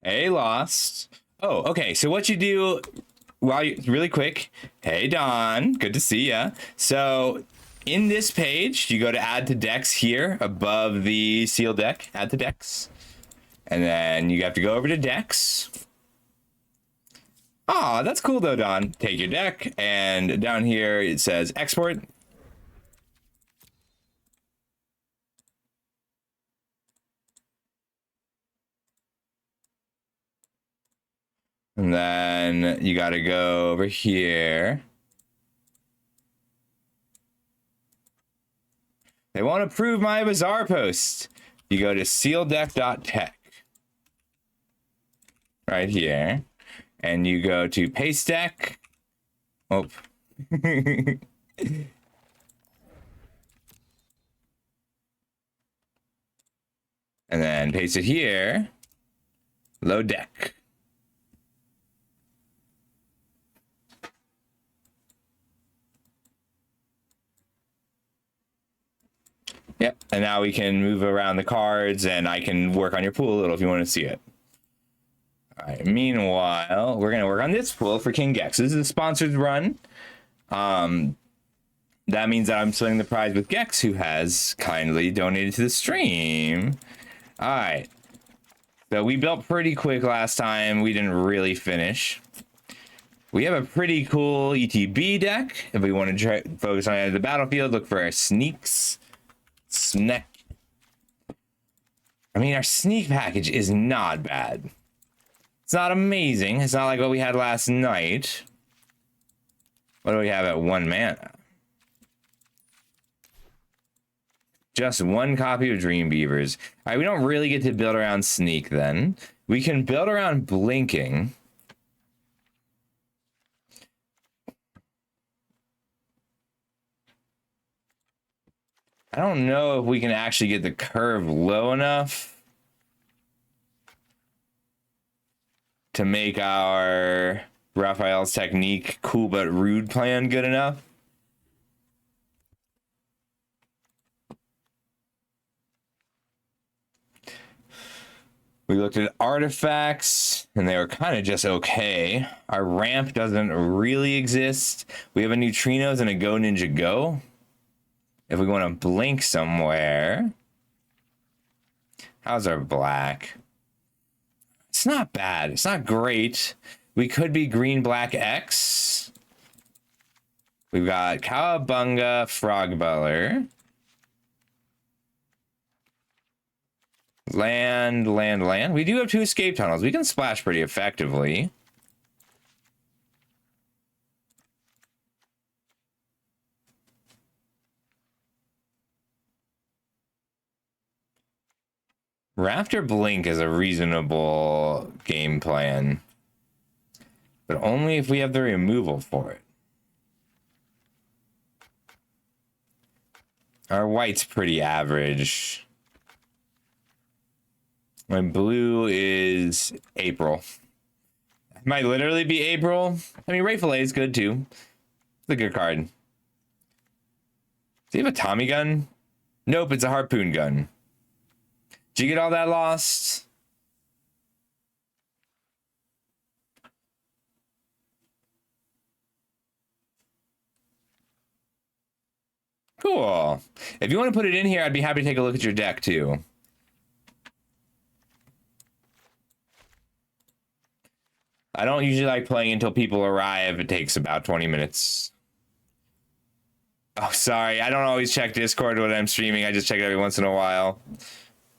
Hey, Lost. Oh, okay. So what you do while you really quick. Hey, Don. Good to see ya. So in this page, you go to add to decks here above the seal deck. Add to decks, and then you have to go over to decks. Ah, that's cool though, Don. Take your deck, and down here it says export. And then you got to go over here. They won't approve my Bazaar post. You go to sealdeck.tech right here, and you go to paste deck. Oh. And then paste it here. Load deck. Yep, and now we can move around the cards, and I can work on your pool a little if you want to see it. All right, meanwhile, we're going to work on this pool for King Gex. This is a sponsored run. That means that I'm splitting the prize with Gex, who has kindly donated to the stream. All right. So we built pretty quick last time. We didn't really finish. We have a pretty cool ETB deck. If we want to try focus on the battlefield, look for our sneaks. Snack. I mean, our sneak package is not bad. It's not amazing. It's not like what we had last night. What do we have at 1 mana? Just 1 copy of Dream Beavers. All right, we don't really get to build around sneak then. We can build around blinking. I don't know if we can actually get the curve low enough to make our Raphael's technique cool but rude plan good enough. We looked at artifacts, and they were kind of just okay. Our ramp doesn't really exist. We have a Neutrinos and a Go Ninja Go. If we want to blink somewhere. How's our black? It's not bad. It's not great. We could be green, black, X. We've got Cowabunga, Frogbeller. Land. We do have 2 escape tunnels. We can splash pretty effectively. Raptor Blink is a reasonable game plan, but only if we have the removal for it. Our white's pretty average. My blue is April. It might literally be April. I mean, Rayful A is good too. It's a good card. Does he have a Tommy gun? Nope, it's a harpoon gun. Did you get all that lost? Cool. If you want to put it in here, I'd be happy to take a look at your deck too. I don't usually like playing until people arrive. It takes about 20 minutes. Oh, sorry. I don't always check Discord when I'm streaming. I just check it every once in a while.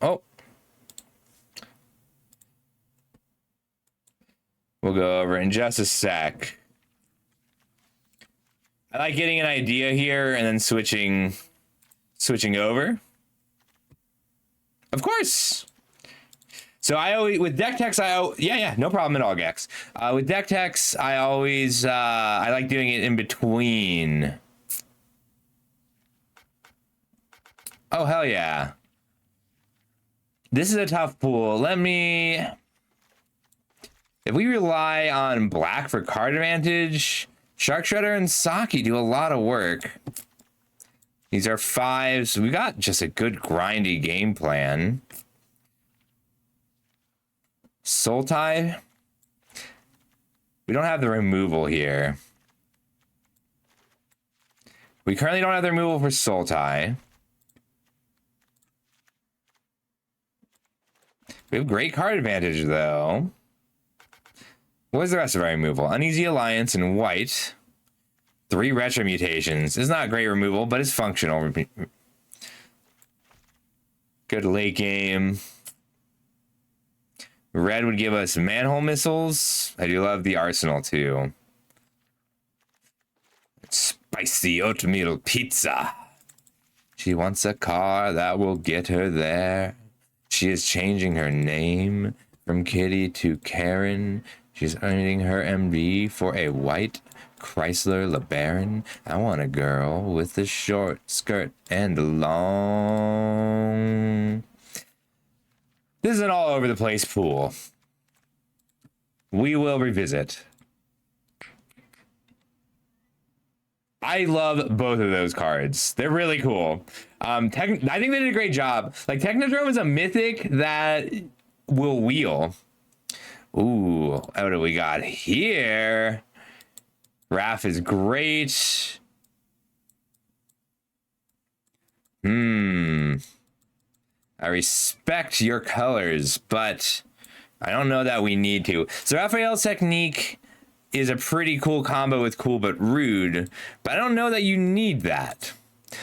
Oh. We'll go over in just a sec. I like getting an idea here and then switching over. Of course. So I always, with deck techs, yeah, no problem at all, Gex. With deck techs, I always, I like doing it in between. Oh, hell yeah. This is a tough pool. If we rely on black for card advantage, Shark Shredder and Saki do a lot of work. These are 5s. We got just a good grindy game plan. Sultai. We don't have the removal here. We currently don't have the removal for Sultai. We have great card advantage, though. What is the rest of our removal? Uneasy Alliance and white. 3 retro mutations. It's not great removal, but it's functional. Good late game. Red would give us manhole missiles. I do love the arsenal, too. Spicy oatmeal pizza. She wants a car that will get her there. She is changing her name from Kitty to Karen. She's earning her MD for a white Chrysler LeBaron. I want a girl with a short skirt and a long... This is an all over the place pool. We will revisit. I love both of those cards. They're really cool. I think they did a great job. Like, Technodrome is a mythic that will wheel. Ooh, what do we got here? Raph is great. I respect your colors, but I don't know that we need to. So Raphael's technique is a pretty cool combo with cool but rude, but I don't know that you need that.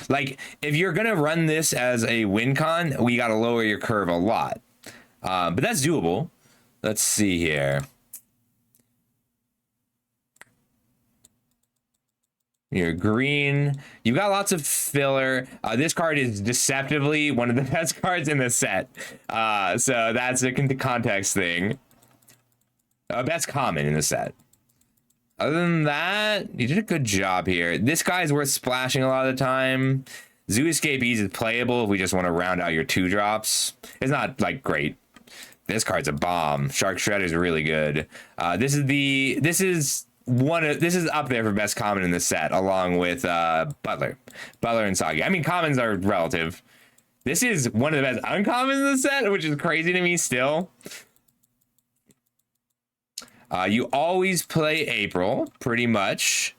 Like, if you're gonna run this as a win con, we gotta lower your curve a lot. But that's doable. Let's see here. You're green. You've got lots of filler. This card is deceptively one of the best cards in the set. So that's a context thing. Best common in the set. Other than that, you did a good job here. This guy's worth splashing a lot of the time. Zoo Escape Ease is playable if we just want to round out your 2-drops. It's not, like, great. This card's a bomb. Shark Shredder is really good. This is up there for best common in the set, along with Butler and Soggy. I mean, commons are relative. This is one of the best uncommons in the set, which is crazy to me still. You always play April, pretty much.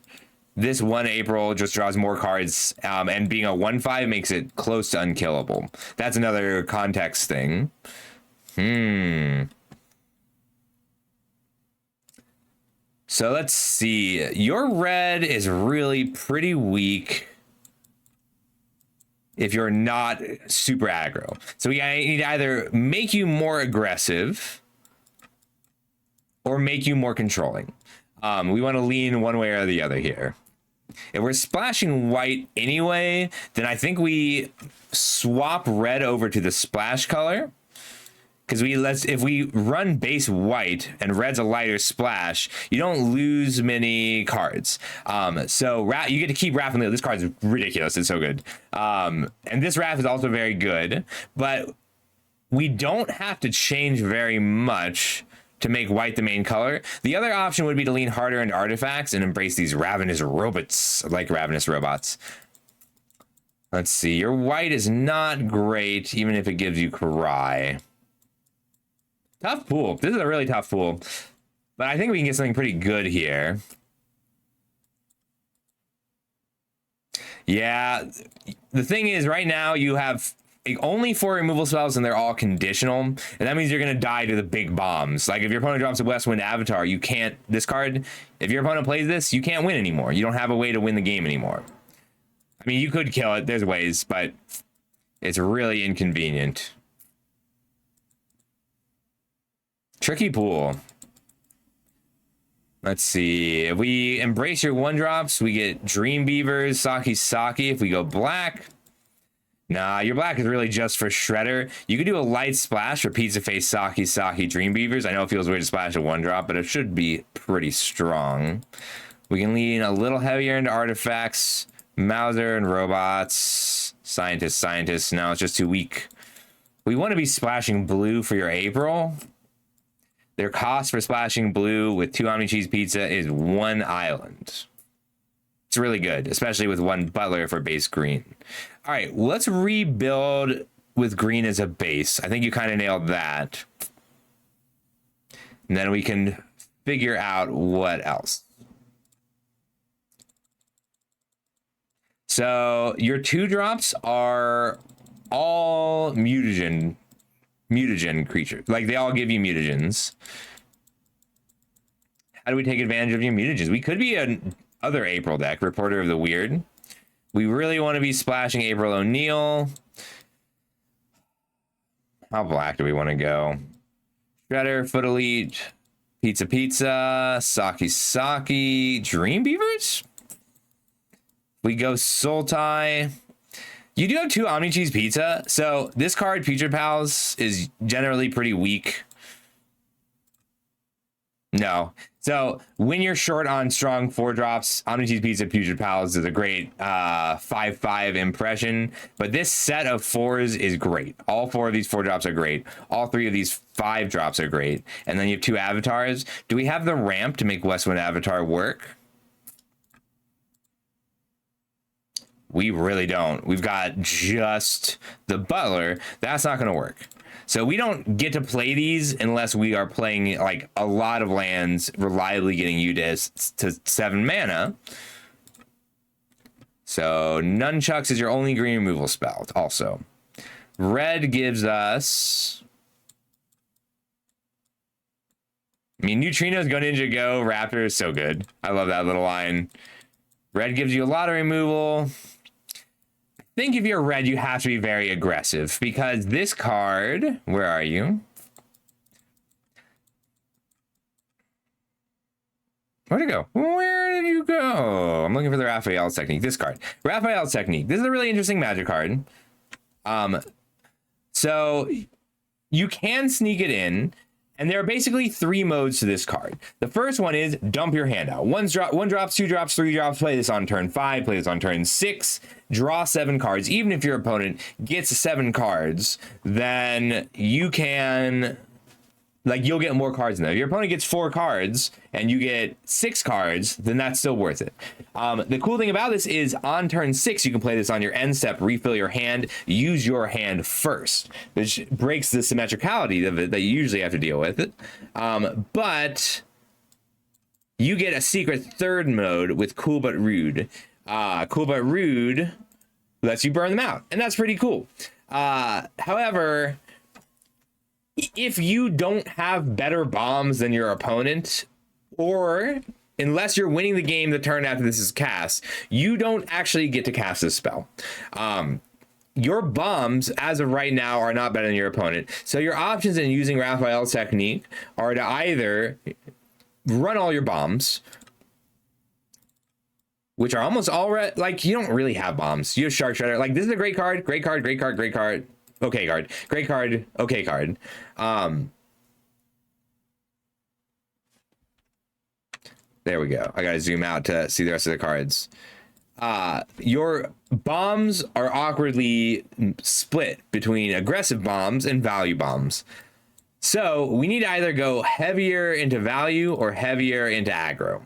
This one April just draws more cards, and being a 1/5 makes it close to unkillable. That's another context thing. So let's see. Your red is really pretty weak if you're not super aggro. So we need to either make you more aggressive or make you more controlling. We want to lean one way or the other here. If we're splashing white anyway, then I think we swap red over to the splash color. Because if we run base white and red's a lighter splash, you don't lose many cards. So you get to keep Raph and Leo. This card's ridiculous. It's so good. And this Raph is also very good, but we don't have to change very much to make white the main color. The other option would be to lean harder into artifacts and embrace these ravenous robots, like ravenous robots. Let's see. Your white is not great, even if it gives you Karai. Tough pool. This is a really tough pool. But I think we can get something pretty good here. Yeah. The thing is, right now, you have only 4 removal spells, and they're all conditional. And that means you're going to die to the big bombs. Like, if your opponent drops a Westwind Avatar, you can't... This card, if your opponent plays this, you can't win anymore. You don't have a way to win the game anymore. I mean, you could kill it. There's ways, but it's really inconvenient. Tricky pool. Let's see. If we embrace your 1-drops, we get Dream Beavers, Saki. If we go black... Nah, your black is really just for Shredder. You could do a light splash for Pizza Face, Saki, Dream Beavers. I know it feels weird to splash a 1-drop, but it should be pretty strong. We can lean a little heavier into artifacts. Mauser and robots. Scientists. Now it's just too weak. We want to be splashing blue for your April. Their cost for splashing blue with 2 Omni Cheese Pizza is 1 island. It's really good, especially with 1 Butler for base green. All right, let's rebuild with green as a base. I think you kind of nailed that. And then we can figure out what else. So your 2-drops are all mutagen creatures. Like they all give you mutagens. How do we take advantage of your mutagens? We could be an other April deck, Reporter of the Weird. We really want to be splashing April O'Neil. How black do we want to go? Shredder, Foot Elite, Pizza Pizza, Saki Saki, Dream Beavers? We go Sultai. You do have 2 Omni Cheese Pizza, so this card, Putrid Pals, is generally pretty weak. No. So when you're short on strong 4-drops, Omni Cheese Pizza Putrid Pals is a great 5/5 impression. But this set of 4s is great. All 4 of these 4-drops are great. All 3 of these 5-drops are great. And then you have 2 avatars. Do we have the ramp to make Westwind Avatar work? We really don't. We've got just the Butler. That's not going to work. So we don't get to play these unless we are playing like a lot of lands, reliably getting you to 7 mana. So Nunchucks is your only green removal spell also. Red gives us... I mean, Neutrinos, Go Ninja Go, Raptor is so good. I love that little line. Red gives you a lot of removal. I think if you're red, you have to be very aggressive because this card, where are you? Where'd it go? Where did you go? I'm looking for the Raphael's Technique. This card. Raphael's Technique. This is a really interesting magic card. So you can sneak it in, and there are basically 3 modes to this card. The first one is dump your hand out. 1 drops, 2 drops, 3 drops. Play this on turn 5. Play this on turn 6. Draw 7 cards. Even if your opponent gets 7 cards, then you can... Like, you'll get more cards in there. If your opponent gets 4 cards and you get 6 cards, then that's still worth it. The cool thing about this is on turn 6, you can play this on your end step, refill your hand, use your hand first, which breaks the symmetricality of it that you usually have to deal with. But you get a secret 3rd mode with Cool But Rude. Cool But Rude lets you burn them out, and that's pretty cool. However... if you don't have better bombs than your opponent, or unless you're winning the game the turn after this is cast, you don't actually get to cast this spell. Your bombs, as of right now, are not better than your opponent. So your options in using Raphael's Technique are to either run all your bombs, which are almost all red. Like, you don't really have bombs. You have Shark Shredder. Like, this is a great card, great card, great card, great card. Okay card, great card, okay card. There we go. I gotta zoom out to see the rest of the cards. Your bombs are awkwardly split between aggressive bombs and value bombs. So we need to either go heavier into value or heavier into aggro.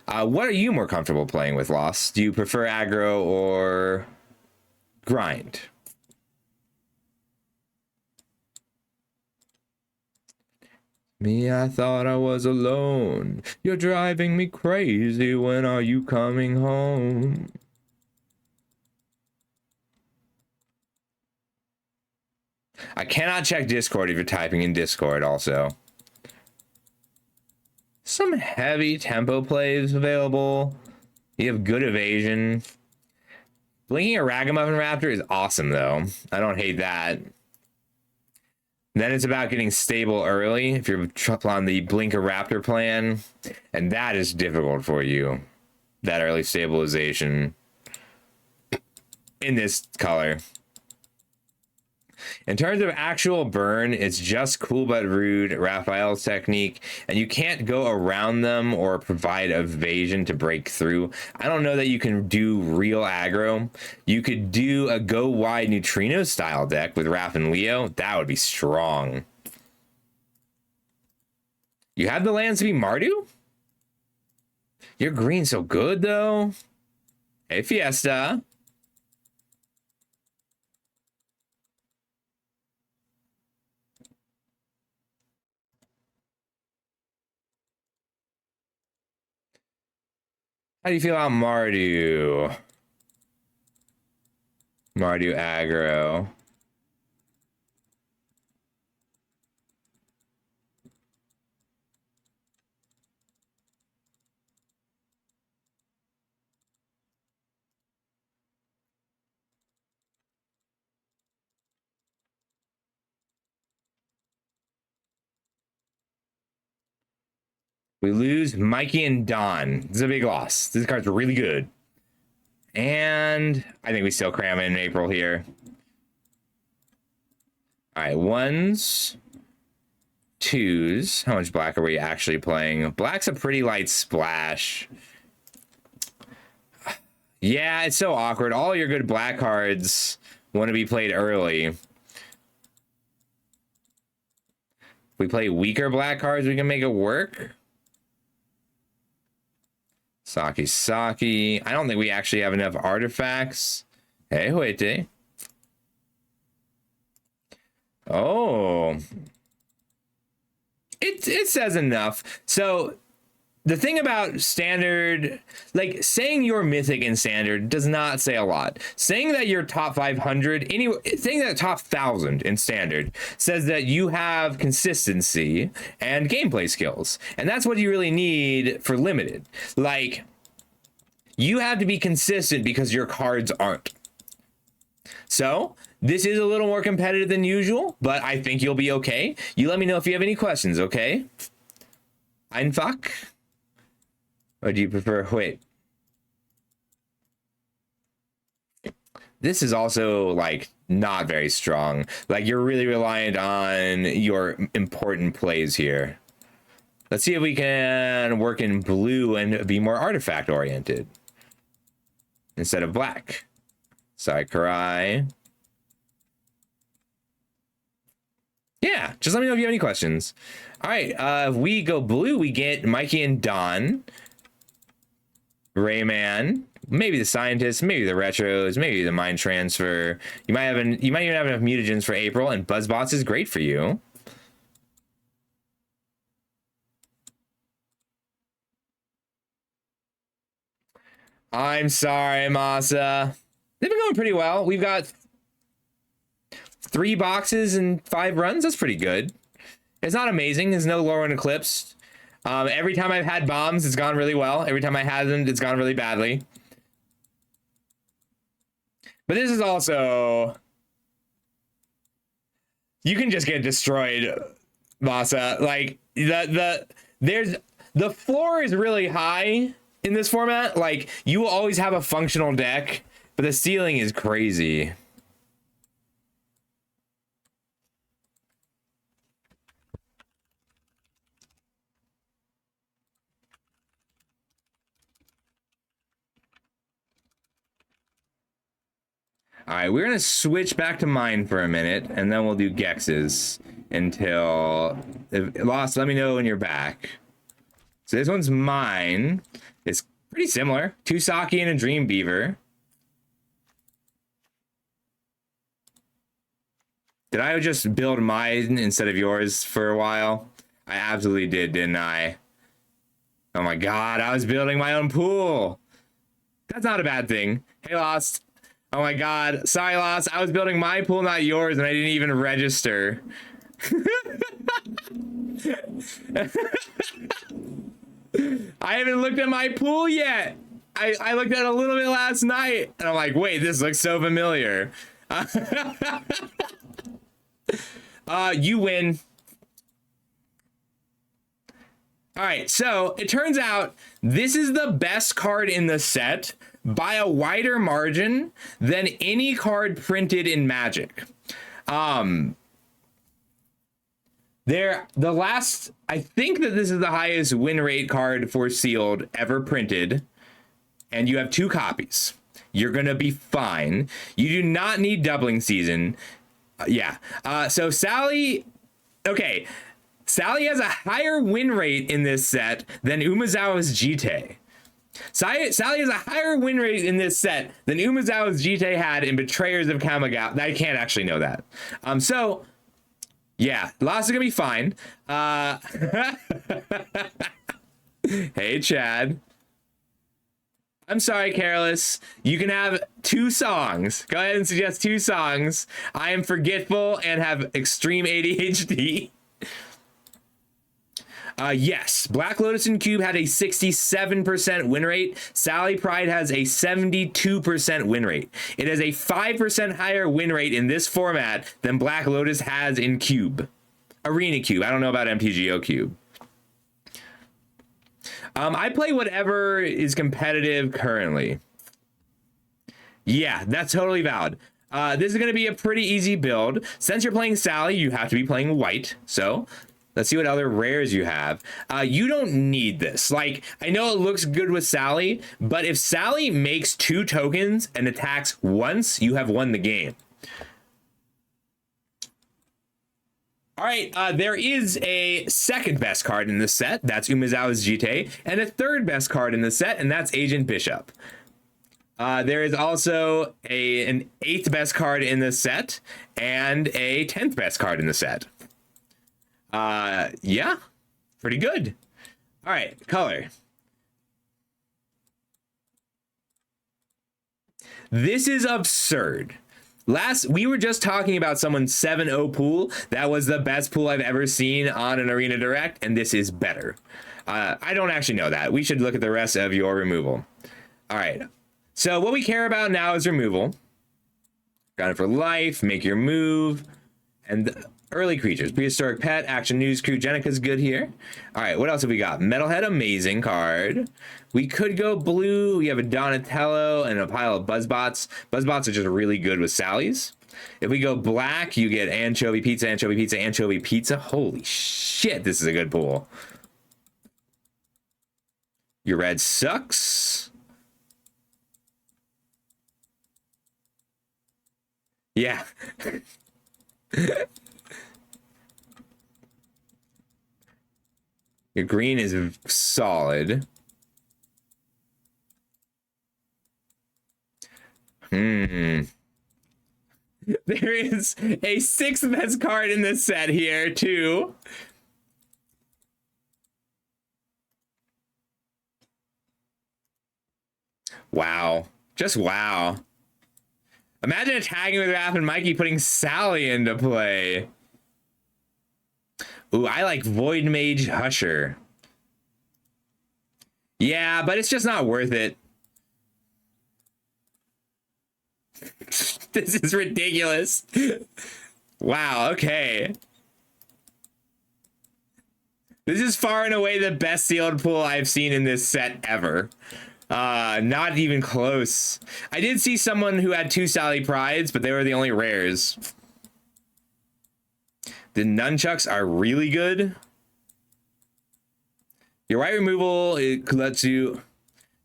What are you more comfortable playing with, Loss? Do you prefer aggro or grind? Me, I thought I was alone. You're driving me crazy. When are you coming home? I cannot check Discord if you're typing in Discord also. Some heavy tempo plays available. You have good evasion. Blinking a Ragamuffin Raptor is awesome though. I don't hate that. Then it's about getting stable early if you're on the Blink a Raptor plan, and that is difficult for you. That early stabilization in this color. In terms of actual burn, it's just Cool But Rude, Raphael's Technique, and you can't go around them or provide evasion to break through. I don't know that you can do real aggro. You could do a go wide Neutrino style deck with Raph and Leo. That would be strong. You have the lands to be Mardu? Your green's so good though. Hey Fiesta. How do you feel about Mardu? Mardu aggro. We lose Mikey and Don. This is a big loss. This card's really good. And I think we still cram in April here. All right, ones, twos. How much black are we actually playing? Black's a pretty light splash. Yeah, it's so awkward. All your good black cards want to be played early. If we play weaker black cards, we can make it work. Saki. I don't think we actually have enough artifacts. Hey, wait. Oh. It says enough. So the thing about standard, like saying you're mythic in standard does not say a lot. Saying that you're top 500, saying that top 1,000 in standard says that you have consistency and gameplay skills. And that's what you really need for limited. Like, you have to be consistent because your cards aren't. So this is a little more competitive than usual, but I think you'll be okay. You let me know if you have any questions, okay? Einfach? Or do you prefer wait? This is also like not very strong. Like you're really reliant on your important plays here. Let's see if we can work in blue and be more artifact oriented instead of black. Sakurai. Yeah, just let me know if you have any questions. All right, if we go blue, we get Mikey and Don. Rayman, maybe the scientist, maybe the retros, maybe the mind transfer. You might even have enough mutagens for April, and Buzzbots is great for you. I'm sorry, Masa. They've been going pretty well. We've got 3 boxes and 5 runs. That's pretty good. It's not amazing. There's no Lorwyn Eclipse. Every time I've had bombs, it's gone really well. Every time I haven't, it's gone really badly. But this is also... You can just get destroyed, Masa. Like, the floor is really high in this format. Like, you will always have a functional deck, but the ceiling is crazy. All right, we're gonna switch back to mine for a minute, and then we'll do Gex's until Lost. Let me know when you're back. So this one's mine. It's pretty similar. 2 Saki and a Dream Beaver. Did I just build mine instead of yours for a while? I absolutely did, didn't I? Oh my god, I was building my own pool. That's not a bad thing. Hey, Lost. Oh my god. Sorry, Lost. I was building my pool, not yours, and I didn't even register. I haven't looked at my pool yet. I looked at it a little bit last night, and I'm like, wait, this looks so familiar. You win. All right, so it turns out this is the best card in the set by a wider margin than any card printed in Magic. I think that this is the highest win rate card for sealed ever printed, and you have 2 copies. You're gonna be fine. You do not need doubling season. So Sally, okay. Sally has a higher win rate in this set than Umezawa's Jite. Sally has a higher win rate in this set than Umezawa's Jite had in Betrayers of Kamigawa. I can't actually know that. So, yeah, Lost is gonna be fine. Hey, Chad. I'm sorry, Careless. You can have 2 songs. Go ahead and suggest 2 songs. I am forgetful and have extreme ADHD. Yes, Black Lotus and Cube had a 67% win rate. Sally Pride has a 72% win rate. It is a 5% higher win rate in this format than Black Lotus has in Cube. Arena Cube. I don't know about MTGO Cube. I play whatever is competitive currently. Yeah, that's totally valid. This is going to be a pretty easy build. Since you're playing Sally, you have to be playing white. So let's see what other rares you have. You don't need this. Like, I know it looks good with Sally, but if Sally makes 2 tokens and attacks once, you have won the game. All right, there is a second best card in the set. That's Umezawa's Jite. And a third best card in the set, and that's Agent Bishop. There is also an 8th best card in the set and a 10th best card in the set. Yeah, pretty good. All right, color. This is absurd. We were just talking about someone's 7-0 pool. That was the best pool I've ever seen on an Arena Direct, and this is better. I don't actually know that. We should look at the rest of your removal. All right. So what we care about now is removal. Got it for life, make your move, and early creatures. Prehistoric Pet, Action News Crew, Jenica's good here. All right, what else have we got? Metalhead, amazing card. We could go blue. We have a Donatello and a pile of Buzzbots. Buzzbots are just really good with Sally's. If we go black, you get Anchovy Pizza, Anchovy Pizza, Anchovy Pizza. Holy shit, this is a good pool. Your red sucks. Yeah. Your green is solid. There is a 6th best card in this set here, too. Wow. Just wow. Imagine attacking with Raph and Mikey putting Sally into play. Ooh, I like Void Mage Husher. Yeah, but it's just not worth it. This is ridiculous. Wow, okay. This is far and away the best sealed pool I've seen in this set ever. Not even close. I did see someone who had 2 Sally Prides, but they were the only rares. The nunchucks are really good. Your white removal, it lets you...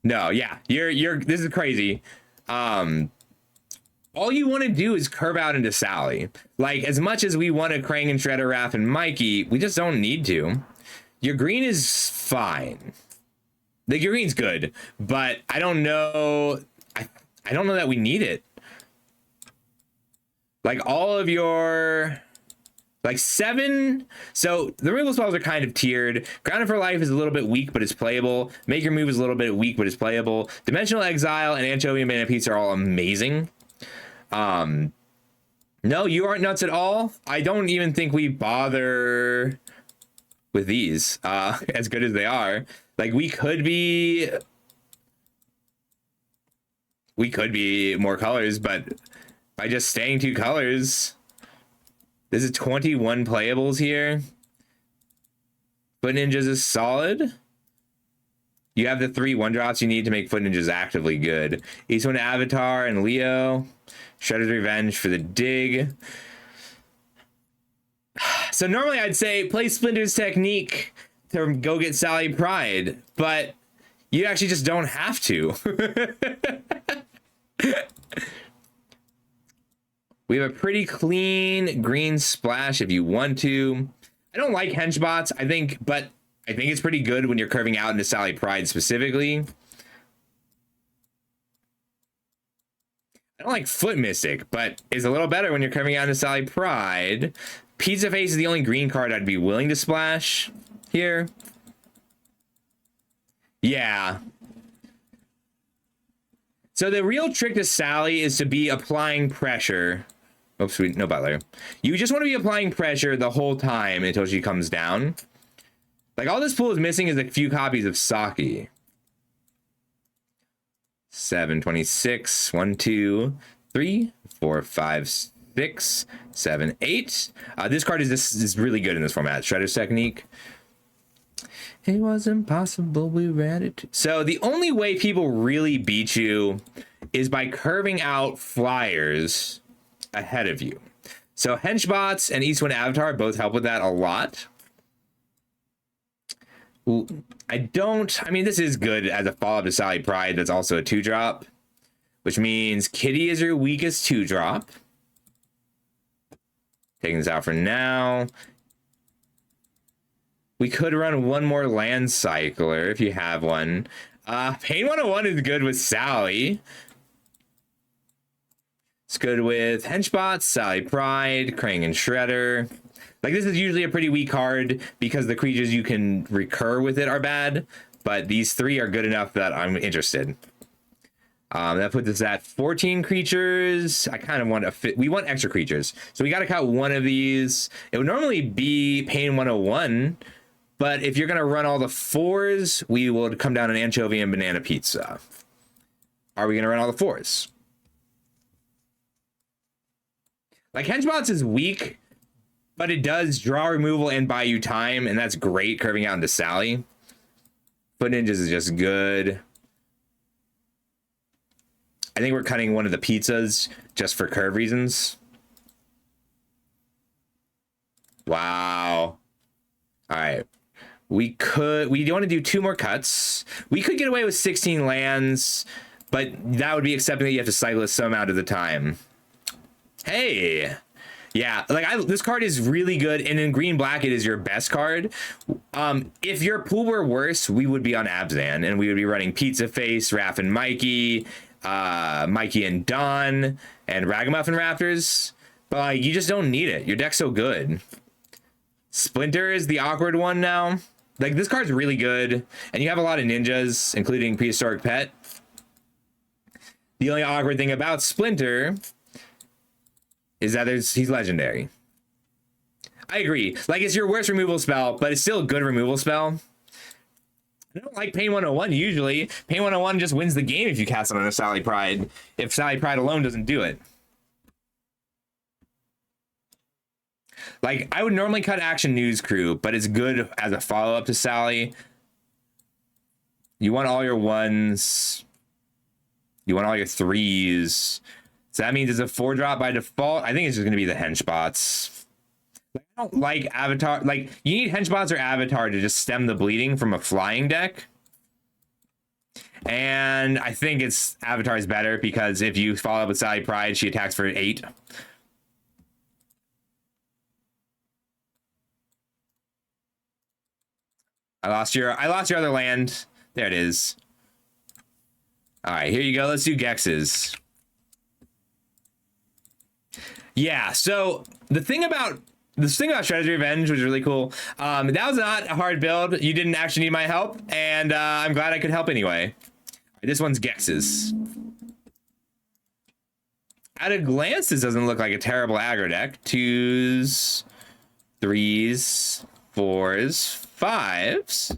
No, yeah, you're this is crazy. All you want to do is curve out into Sally. Like, as much as we want to Krang and Shredder, Raph, and Mikey, we just don't need to. Your green is fine. The green's good, but I don't know. I don't know that we need it. Like, all of your... Like 7, so the removal spells are kind of tiered. Grounded for Life is a little bit weak, but it's playable. Make Your Move is a little bit weak, but it's playable. Dimensional Exile and Anchovy and Banana Pizza are all amazing. No, you aren't nuts at all. I don't even think we bother with these, as good as they are. Like, we could be more colors, but by just staying 2 colors... This is 21 playables here. Foot Ninjas is solid. You have the 3 1-drops you need to make Foot Ninjas actively good. Eastwind Avatar and Leo. Shredder's Revenge for the dig. So normally I'd say play Splinter's Technique to go get Sally Pride, but you actually just don't have to. We have a pretty clean green splash if you want to. I don't like Henchbots, but I think it's pretty good when you're curving out into Sally Pride specifically. I don't like Foot Mystic, but it's a little better when you're curving out into Sally Pride. Pizza Face is the only green card I'd be willing to splash here. Yeah. So the real trick to Sally is to be applying pressure. Oops, no butler. You just want to be applying pressure the whole time until she comes down. Like, all this pool is missing is a few copies of Saki. 726. 1, 2, 3, 4, 5, 6, 7, 8. This card is really good in this format. Shredder's Technique. It was impossible, we read it. So the only way people really beat you is by curving out flyers ahead of you. So Henchbots and East Wind Avatar both help with that a lot. I mean, this is good as a follow-up to Sally Pride. That's also a 2-drop, which means Kitty is your weakest 2-drop. Taking this out for now. We could run one more Land Cycler if you have one. Pain 101 is good with Sally. It's good with Henchbots, Sally Pride, Krang and Shredder. Like, this is usually a pretty weak card because the creatures you can recur with it are bad, but these 3 are good enough that I'm interested. That puts us at 14 creatures. I kind of want to fit. We want extra creatures, so we got to cut one of these. It would normally be Pain 101. But if you're going to run all the 4s, we will come down an Anchovy and Banana Pizza. Are we going to run all the 4s? Like, Henchbots is weak, but it does draw removal and buy you time, and that's great curving out into Sally. Foot Ninjas is just good. I think we're cutting one of the pizzas just for curve reasons. Wow. All right. We want to do 2 more cuts. We could get away with 16 lands, but that would be accepting that you have to cycle it some amount of the time. Hey, yeah, like this card is really good, and in green black it is your best card. If your pool were worse, we would be on Abzan, and we would be running Pizza Face, Raph and Mikey, Mikey and Don, and Ragamuffin Raptors. But like, you just don't need it. Your deck's so good. Splinter is the awkward one now. Like, this card's really good, and you have a lot of ninjas, including Prehistoric Pet. The only awkward thing about Splinter is that he's legendary. I agree. Like, it's your worst removal spell, but it's still a good removal spell. I don't like Pain 101 usually. Pain 101 just wins the game if you cast it on a Sally Pride, if Sally Pride alone doesn't do it. Like, I would normally cut Action News Crew, but it's good as a follow-up to Sally. You want all your 1s. You want all your 3s. So that means it's a 4-drop by default. I think it's just going to be the Henchbots. I don't like Avatar. Like, you need Henchbots or Avatar to just stem the bleeding from a flying deck. And I think it's Avatar's better because if you follow up with Sally Pride, she attacks for 8. I lost your other land. There it is. All right, here you go. Let's do Gexes. Yeah, so the thing about Shredder's Revenge was really cool. That was not a hard build. You didn't actually need my help, and I'm glad I could help anyway. This one's Gexes. At a glance, this doesn't look like a terrible aggro deck. 2s, 3s, 4s, 5s.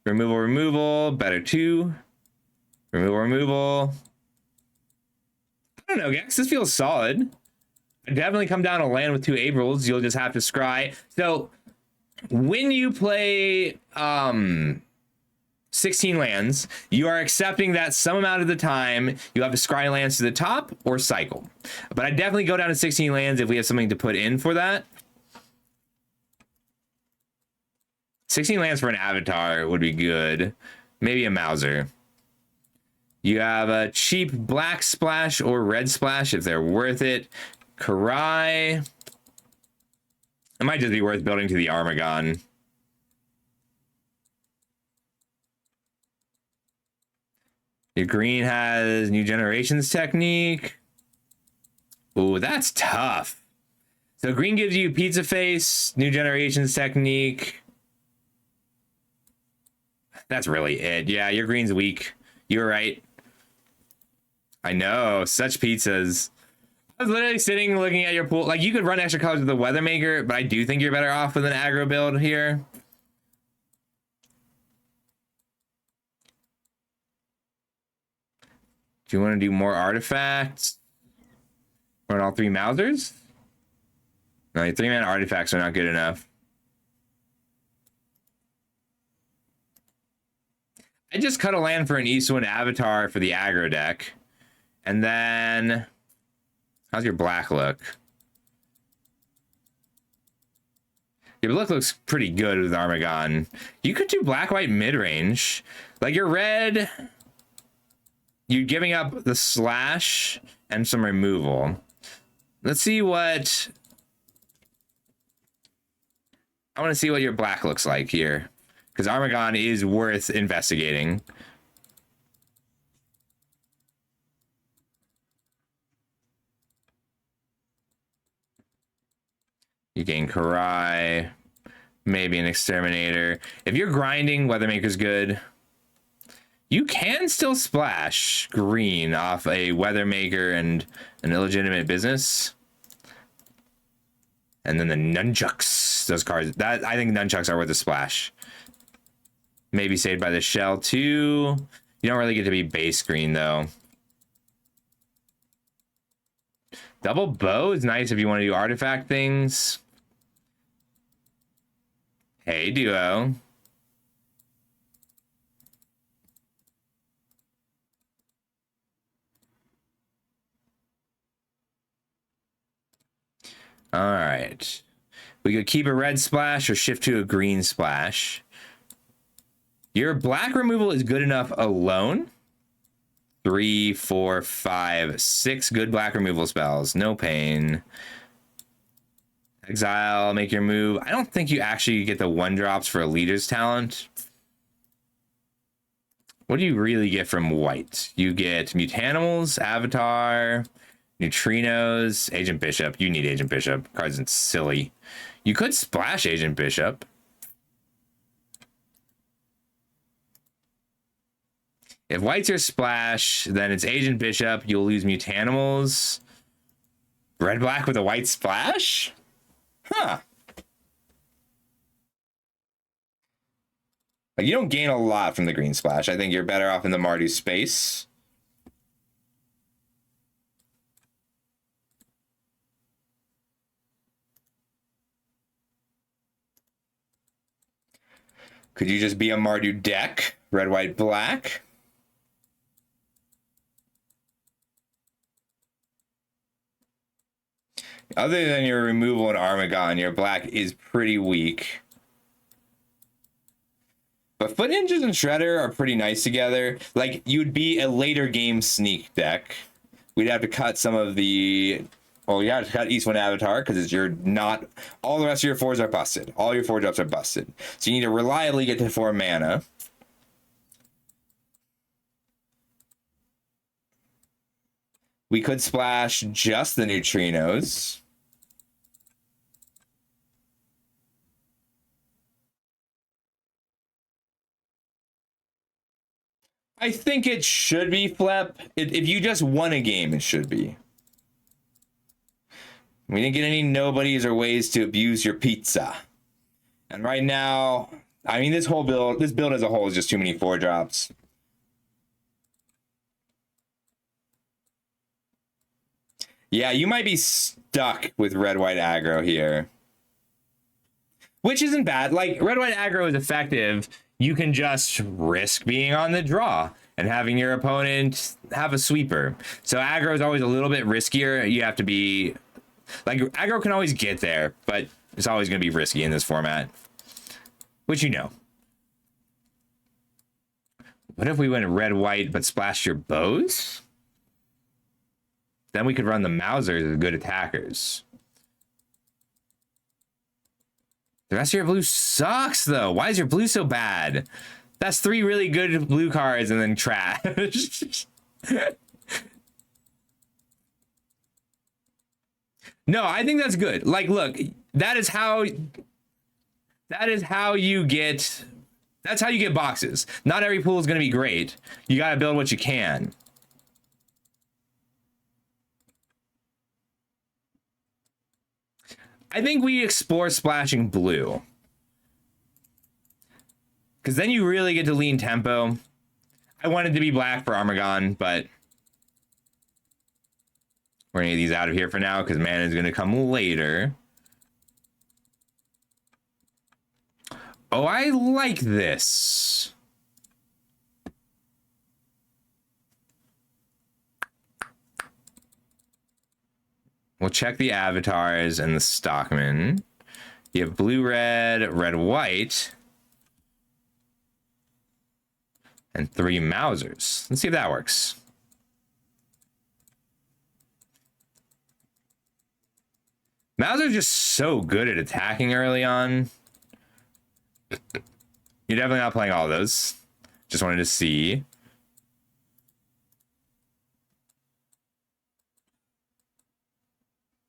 Removal, better 2. Removal. I don't know, Gex. This feels solid. I'd definitely come down a land with 2 Aprils. You'll just have to scry. So when you play 16 lands, you are accepting that some amount of the time you have to scry lands to the top or cycle. But I'd definitely go down to 16 lands if we have something to put in for that. 16 lands for an Avatar would be good. Maybe a Mauser. You have a cheap black splash or red splash if they're worth it. Karai. It might just be worth building to the Armagon. Your green has New Generations Technique. Ooh, that's tough. So green gives you Pizza Face, New Generations Technique. That's really it. Yeah, your green's weak. You're right. I know, such pizzas. I was literally sitting looking at your pool. Like, you could run extra colors with the Weathermaker, but I do think you're better off with an aggro build here. Do you want to do more artifacts? Run all 3 Mausers? No, your 3-mana artifacts are not good enough. I just cut a land for an Eastwind Avatar for the aggro deck. And then... how's your black look? Your look looks pretty good with Armagon. You could do black-white mid-range. Like, your red... you're giving up the slash and some removal. Let's see what... I want to see what your black looks like here. Because Armagon is worth investigating. You gain Karai. Maybe an Exterminator. If you're grinding, Weathermaker's good. You can still splash green off a Weathermaker and an Illegitimate Business. And then the Nunchucks. Those cards. That I think Nunchucks are worth a splash. Maybe Saved by the Shell too. You don't really get to be base green though. Double Bow is nice if you want to do artifact things. Hey, Duo. All right. We could keep a red splash or shift to a green splash. Your black removal is good enough alone. 3, 4, 5, 6 good black removal spells. No pain. Exile, make your move. I don't think you actually get the 1-drops for a leader's talent. What do you really get from white? You get Mutanimals, Avatar, Neutrinos, Agent Bishop. You need Agent Bishop. Card's silly. You could splash Agent Bishop. If white's your splash, then it's Agent Bishop. You'll lose Mutanimals. Red-black with a white splash? Huh. Like, you don't gain a lot from the green splash. I think you're better off in the Mardu space. Could you just be a Mardu deck? Red, white, black? Other than your removal and Armagon, your black is pretty weak. But Foot Ninjas and Shredder are pretty nice together. Like, you'd be a later game sneak deck. We'd have to cut some of the... well, you have to cut Eastwind Avatar because you're not... all the rest of your 4s are busted. All your 4-drops are busted. So you need to reliably get to 4 mana. We could splash just the Neutrinos. I think it should be flip. If you just won a game, it should be. We didn't get any nobodies or ways to abuse your pizza. And right now, I mean, this build as a whole is just too many 4-drops. Yeah, you might be stuck with red-white aggro here. Which isn't bad. Like, red-white aggro is effective. You can just risk being on the draw and having your opponent have a sweeper. So aggro is always a little bit riskier. You have to be... like, aggro can always get there, but it's always going to be risky in this format. Which you know. What if we went red-white but splashed your bows? Then we could run the Mausers as good attackers. The rest of your blue sucks, though. Why is your blue so bad? That's 3 really good blue cards and then trash. No, I think that's good. Like, look, that is how you get... that's how you get boxes. Not every pool is going to be great. You got to build what you can. I think we explore splashing blue. Because then you really get to lean tempo. I wanted to be black for Armagon, but we're going to get these out of here for now because mana is going to come later. Oh, I like this. We'll check the avatars and the Stockman. You have blue, red, red, white. And 3 Mausers. Let's see if that works. Mauser's just so good at attacking early on. You're definitely not playing all of those. Just wanted to see.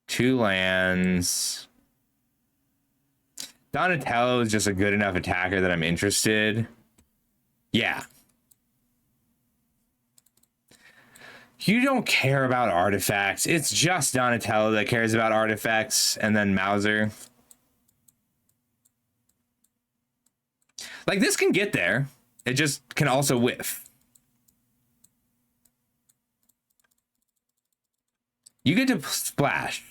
Two lands. Donatello is just a good enough attacker that I'm interested. Yeah. You don't care about artifacts. It's just Donatello that cares about artifacts, and then Mauser. Like, this can get there. It just can also whiff. You get to splash.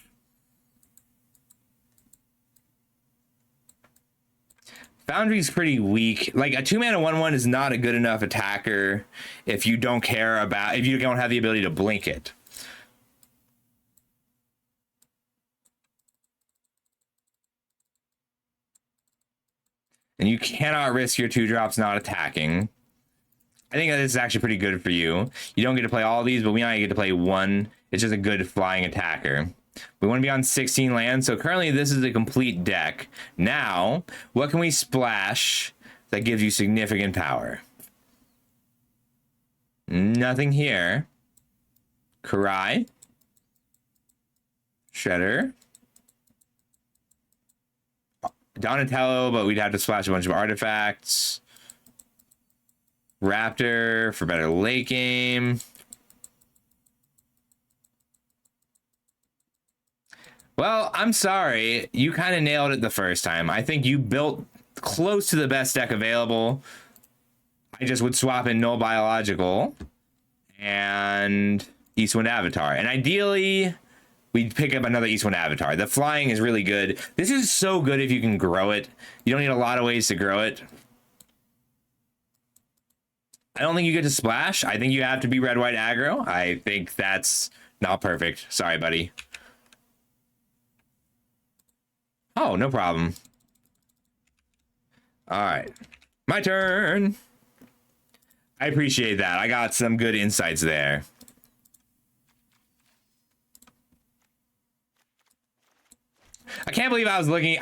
Foundry's pretty weak. Like, a 2-mana 1/1 is not a good enough attacker if you don't care about, if you don't have the ability to blink it. And you cannot risk your 2-drops not attacking. I think that is actually pretty good for you. You don't get to play all these, but we only get to play one. It's just a good flying attacker. We want to be on 16 lands, so currently this is a complete deck. Now, what can we splash that gives you significant power? Nothing here. Karai. Shredder. Donatello, but we'd have to splash a bunch of artifacts. Raptor for better late game. Well, I'm sorry. You kind of nailed it the first time. I think you built close to the best deck available. I just would swap in Null Biological and Eastwind Avatar. And ideally, we'd pick up another Eastwind Avatar. The flying is really good. This is so good if you can grow it. You don't need a lot of ways to grow it. I don't think you get to splash. I think you have to be red-white aggro. I think that's not perfect. Sorry, buddy. Oh, no problem. All right. My turn. I appreciate that. I got some good insights there. I can't believe I was looking.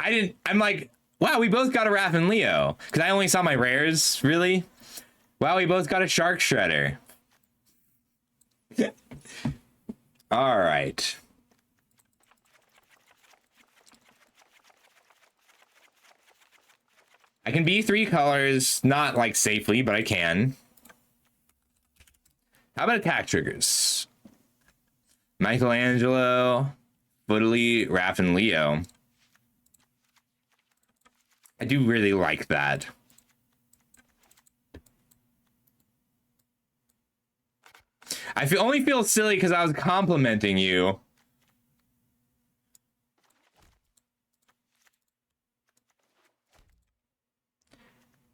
I'm like, wow, we both got a Raph and Leo. Because I only saw my rares, really? Wow, we both got a Shark Shredder. All right. I can be 3 colors, not like safely, but I can. How about attack triggers? Michelangelo, Footly, Raph, and Leo. I do really like that. I only feel silly because I was complimenting you.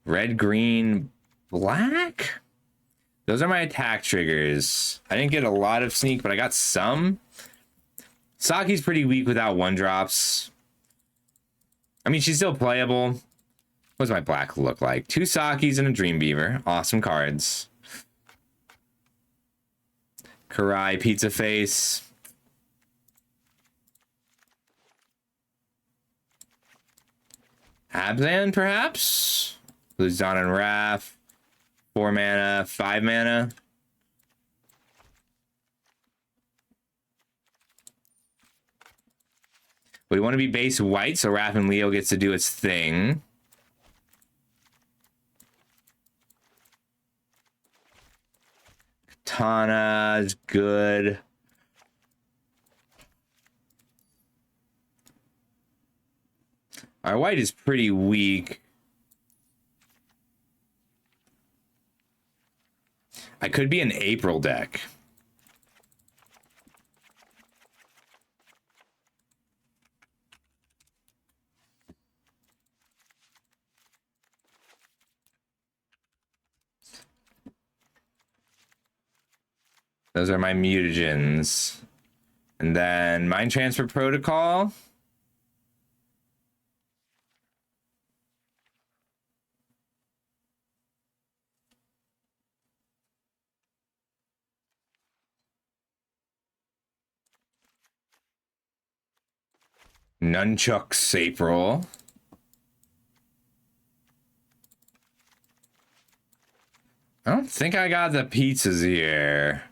Red, green, black? Those are my attack triggers. I didn't get a lot of sneak, but I got some. Saki's pretty weak without 1-drops. I mean, she's still playable. What does my black look like? 2 Sakis and a Dreambeaver. Awesome cards. Karai, Pizza Face. Abzan, perhaps? Luzon and Raph. 4 mana, 5 mana. We want to be base white, so Raph and Leo gets to do its thing. Katana is good. Our white is pretty weak. I could be an April deck. Those are my mutagens. And then Mind Transfer Protocol. Nunchucks April. I don't think I got the pizzas here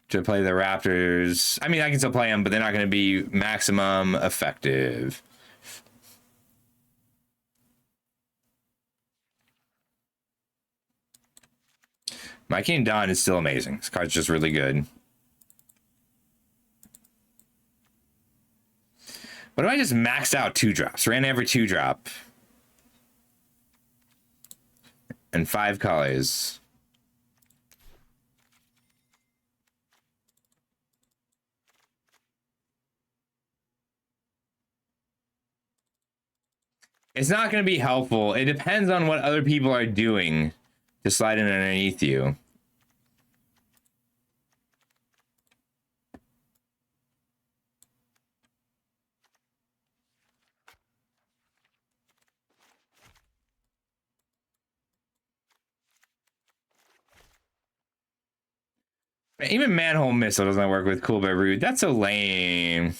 to play the Raptors. I mean, I can still play them, but they're not going to be maximum effective. My King Don is still amazing. This card's just really good. What if I just maxed out 2-drops? Ran every 2-drop. And 5 colors. It's not going to be helpful. It depends on what other people are doing to slide in underneath you. Even Manhole Missile doesn't work with Cool but Rude. That's so lame.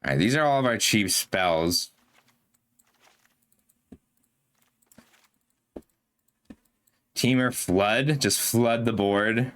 All right, these are all of our cheap spells. Teamer Flood. Just flood the board.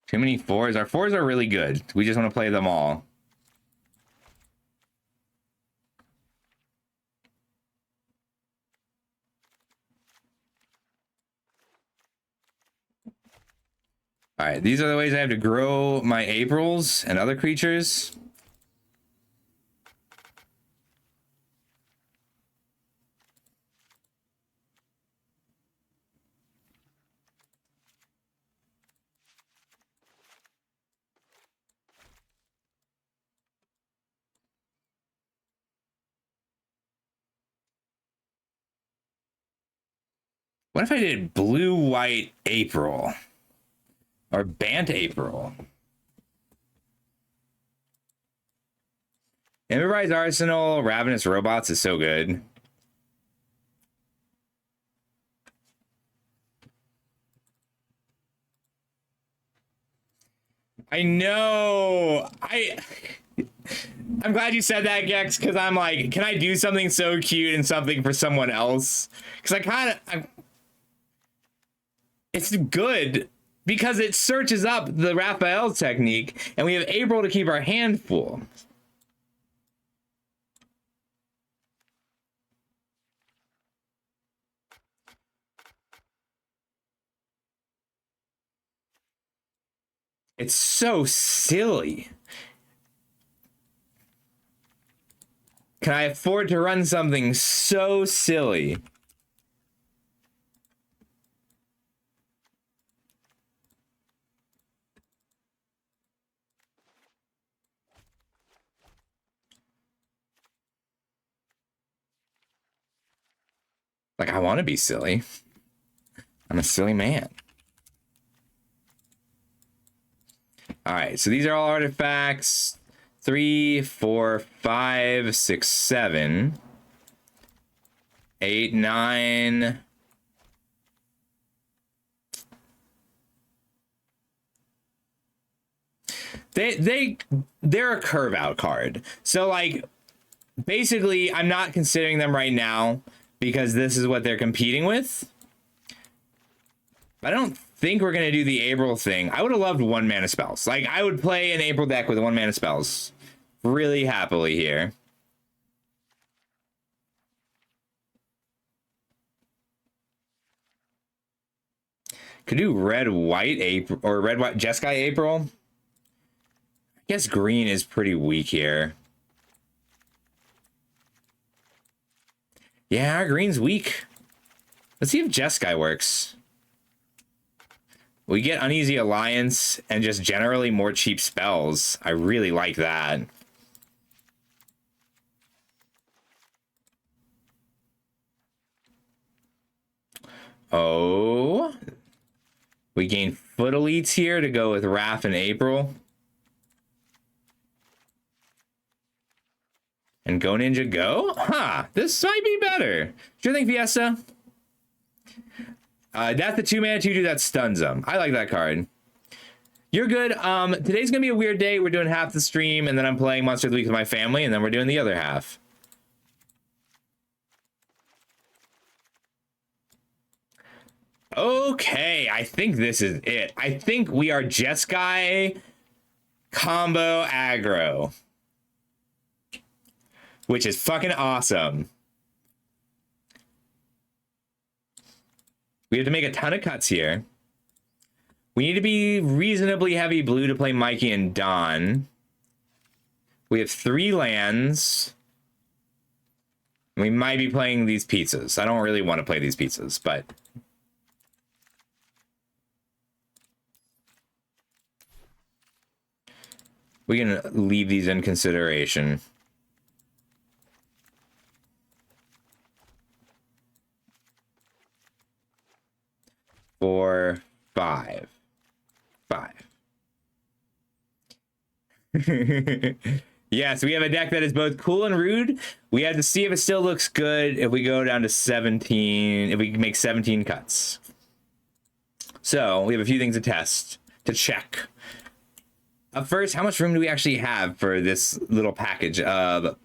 Too many 4s. Our 4s are really good. We just want to play them all. All right, these are the ways I have to grow my Aprils and other creatures. What if I did blue-white April? Or Bant April? Improvise Arsenal, Ravenous Robots is so good. I know. I'm glad you said that, Gex, because I'm like, can I do something so cute and something for someone else? Because it's good because it searches up the Raphael technique, and we have April to keep our hand full. It's so silly. Can I afford to run something so silly? Like, I want to be silly. I'm a silly man. All right, so these are all artifacts. 3, 4, 5, 6, 7, 8, 9. They're a curve out card. So like basically I'm not considering them right now because this is what they're competing with. I don't think we're gonna do the April thing. I would have loved 1 mana spells. Like I would play an April deck with 1 mana spells really happily here. Could do red white April or red white Jeskai April. I guess green is pretty weak here. Yeah, our green's weak. Let's see if Jeskai works. We get Uneasy Alliance and just generally more cheap spells. I really like that. Oh. We gain Foot Elites here to go with Wrath and April. And Go Ninja Go? Huh, this might be better. Sure thing, Fiesta. That's the 2 mana 2/2 that stuns them. I like that card. You're good. Today's gonna be a weird day. We're doing half the stream, and then I'm playing Monster of the Week with my family, and then we're doing the other half. Okay, I think this is it. I think we are Jeskai combo aggro, which is fucking awesome. We have to make a ton of cuts here. We need to be reasonably heavy blue to play Mikey and Don. We have 3 lands. We might be playing these pizzas. I don't really want to play these pizzas, but... we can leave these in consideration. Four, 5. Yes, we have a deck that is both cool and rude. We have to see if it still looks good if we go down to 17, if we make 17 cuts. So we have a few things to test, to check. First, how much room do we actually have for this little package of...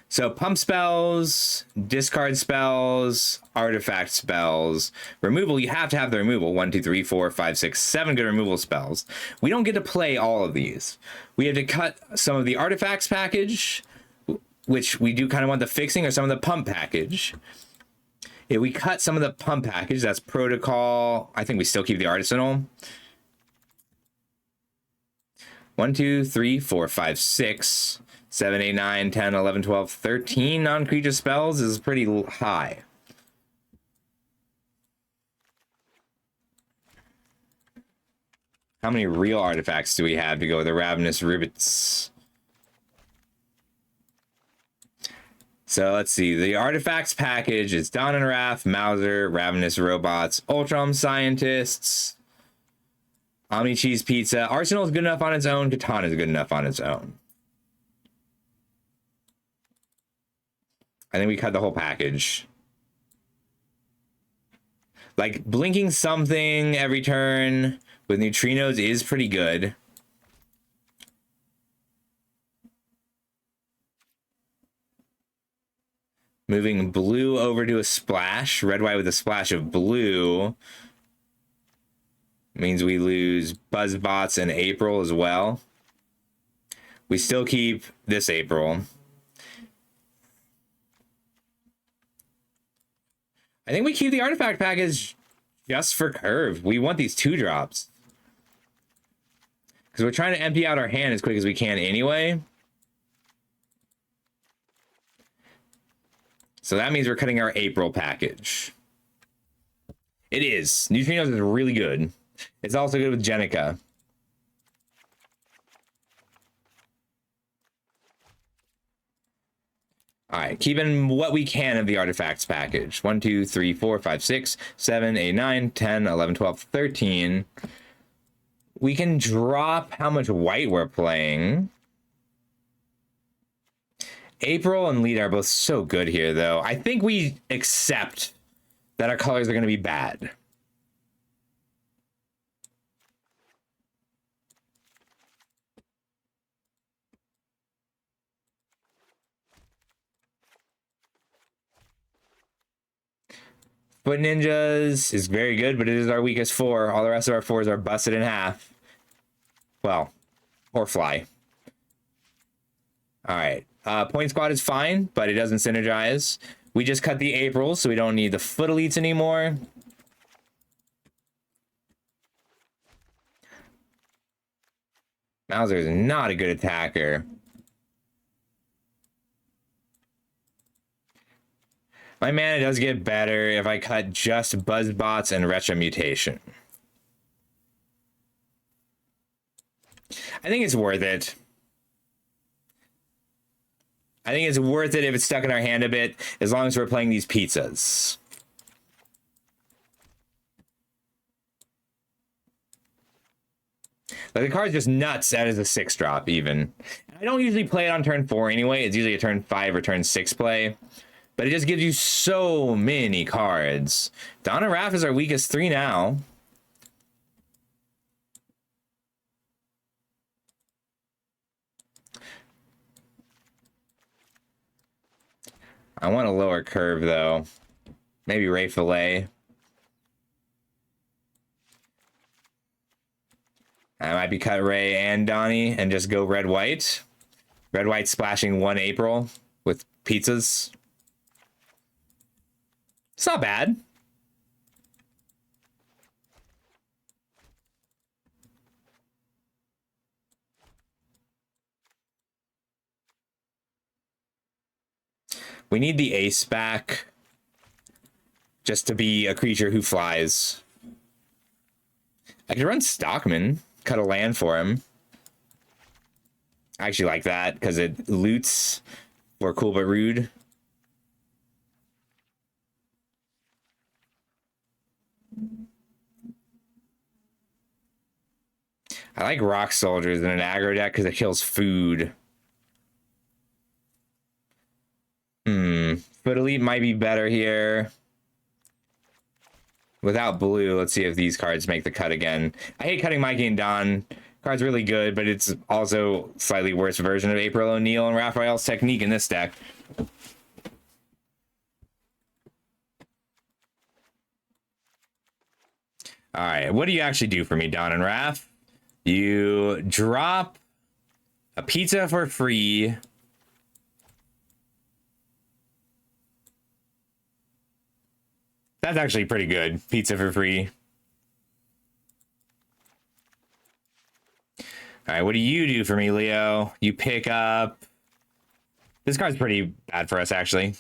so pump spells, discard spells, artifact spells, removal. You have to have the removal. 1, 2, 3, 4, 5, 6, 7 good removal spells. We don't get to play all of these. We have to cut some of the artifacts package, which we do kind of want the fixing, or some of the pump package. If we cut some of the pump package, that's protocol. I think we still keep the artisanal. 1, 2, 3, 4, 5, 6, 7, 8, 9, 10, 11, 12, 13 non-creature spells is pretty high. How many real artifacts do we have to go with the Ravenous Rivets? So let's see. The artifacts package is Dawn and Wrath, Mauser, Ravenous Robots, Ultram Scientists, Omni Cheese Pizza. Arsenal is good enough on its own. Katana is good enough on its own. I think we cut the whole package. Like, blinking something every turn with neutrinos is pretty good. Moving blue over to a splash. Red, white with a splash of blue means we lose Buzzbots and April as well. We still keep this April. I think we keep the artifact package just for curve. We want these 2-drops. Because we're trying to empty out our hand as quick as we can anyway. So that means we're cutting our April package. It is. Neutrinos is really good. It's also good with Jenica. All right, keeping what we can of the artifacts package. 1, 2, 3, 4, 5, 6, 7, 8, 9, 10, 11, 12, 13. We can drop how much white we're playing. April and Lead are both so good here, though. I think we accept that our colors are going to be bad. Foot Ninjas is very good, but it is our weakest 4. All the rest of our 4s are busted in half. Well, or fly. All right. Point Squad is fine, but it doesn't synergize. We just cut the April, so we don't need the Foot Elites anymore. Mauser is not a good attacker. My mana does get better if I cut just Buzzbots and Retro Mutation. I think it's worth it. I think it's worth it if it's stuck in our hand a bit, as long as we're playing these pizzas. Like, the card's just nuts as a 6-drop, even. I don't usually play it on turn 4 anyway. It's usually a turn 5 or turn 6 play. But it just gives you so many cards. Donna Raph is our weakest 3 now. I want a lower curve, though. Maybe Ray Fillet. I might be cut Ray and Donnie and just go red-white. Red-white splashing 1 April with pizzas. It's not bad. We need the ace back just to be a creature who flies. I could run Stockman, cut a land for him. I actually like that because it loots for Cool But Rude. I like Rock Soldiers in an aggro deck because it kills food. Foot Elite might be better here. Without blue, let's see if these cards make the cut again. I hate cutting Mikey and Don. Card's really good, but it's also slightly worse version of April O'Neil and Raphael's technique in this deck. All right, what do you actually do for me, Don and Raph? You drop a pizza for free. That's actually pretty good. Pizza for free. All right, what do you do for me, Leo? You pick up... This card's pretty bad for us, actually.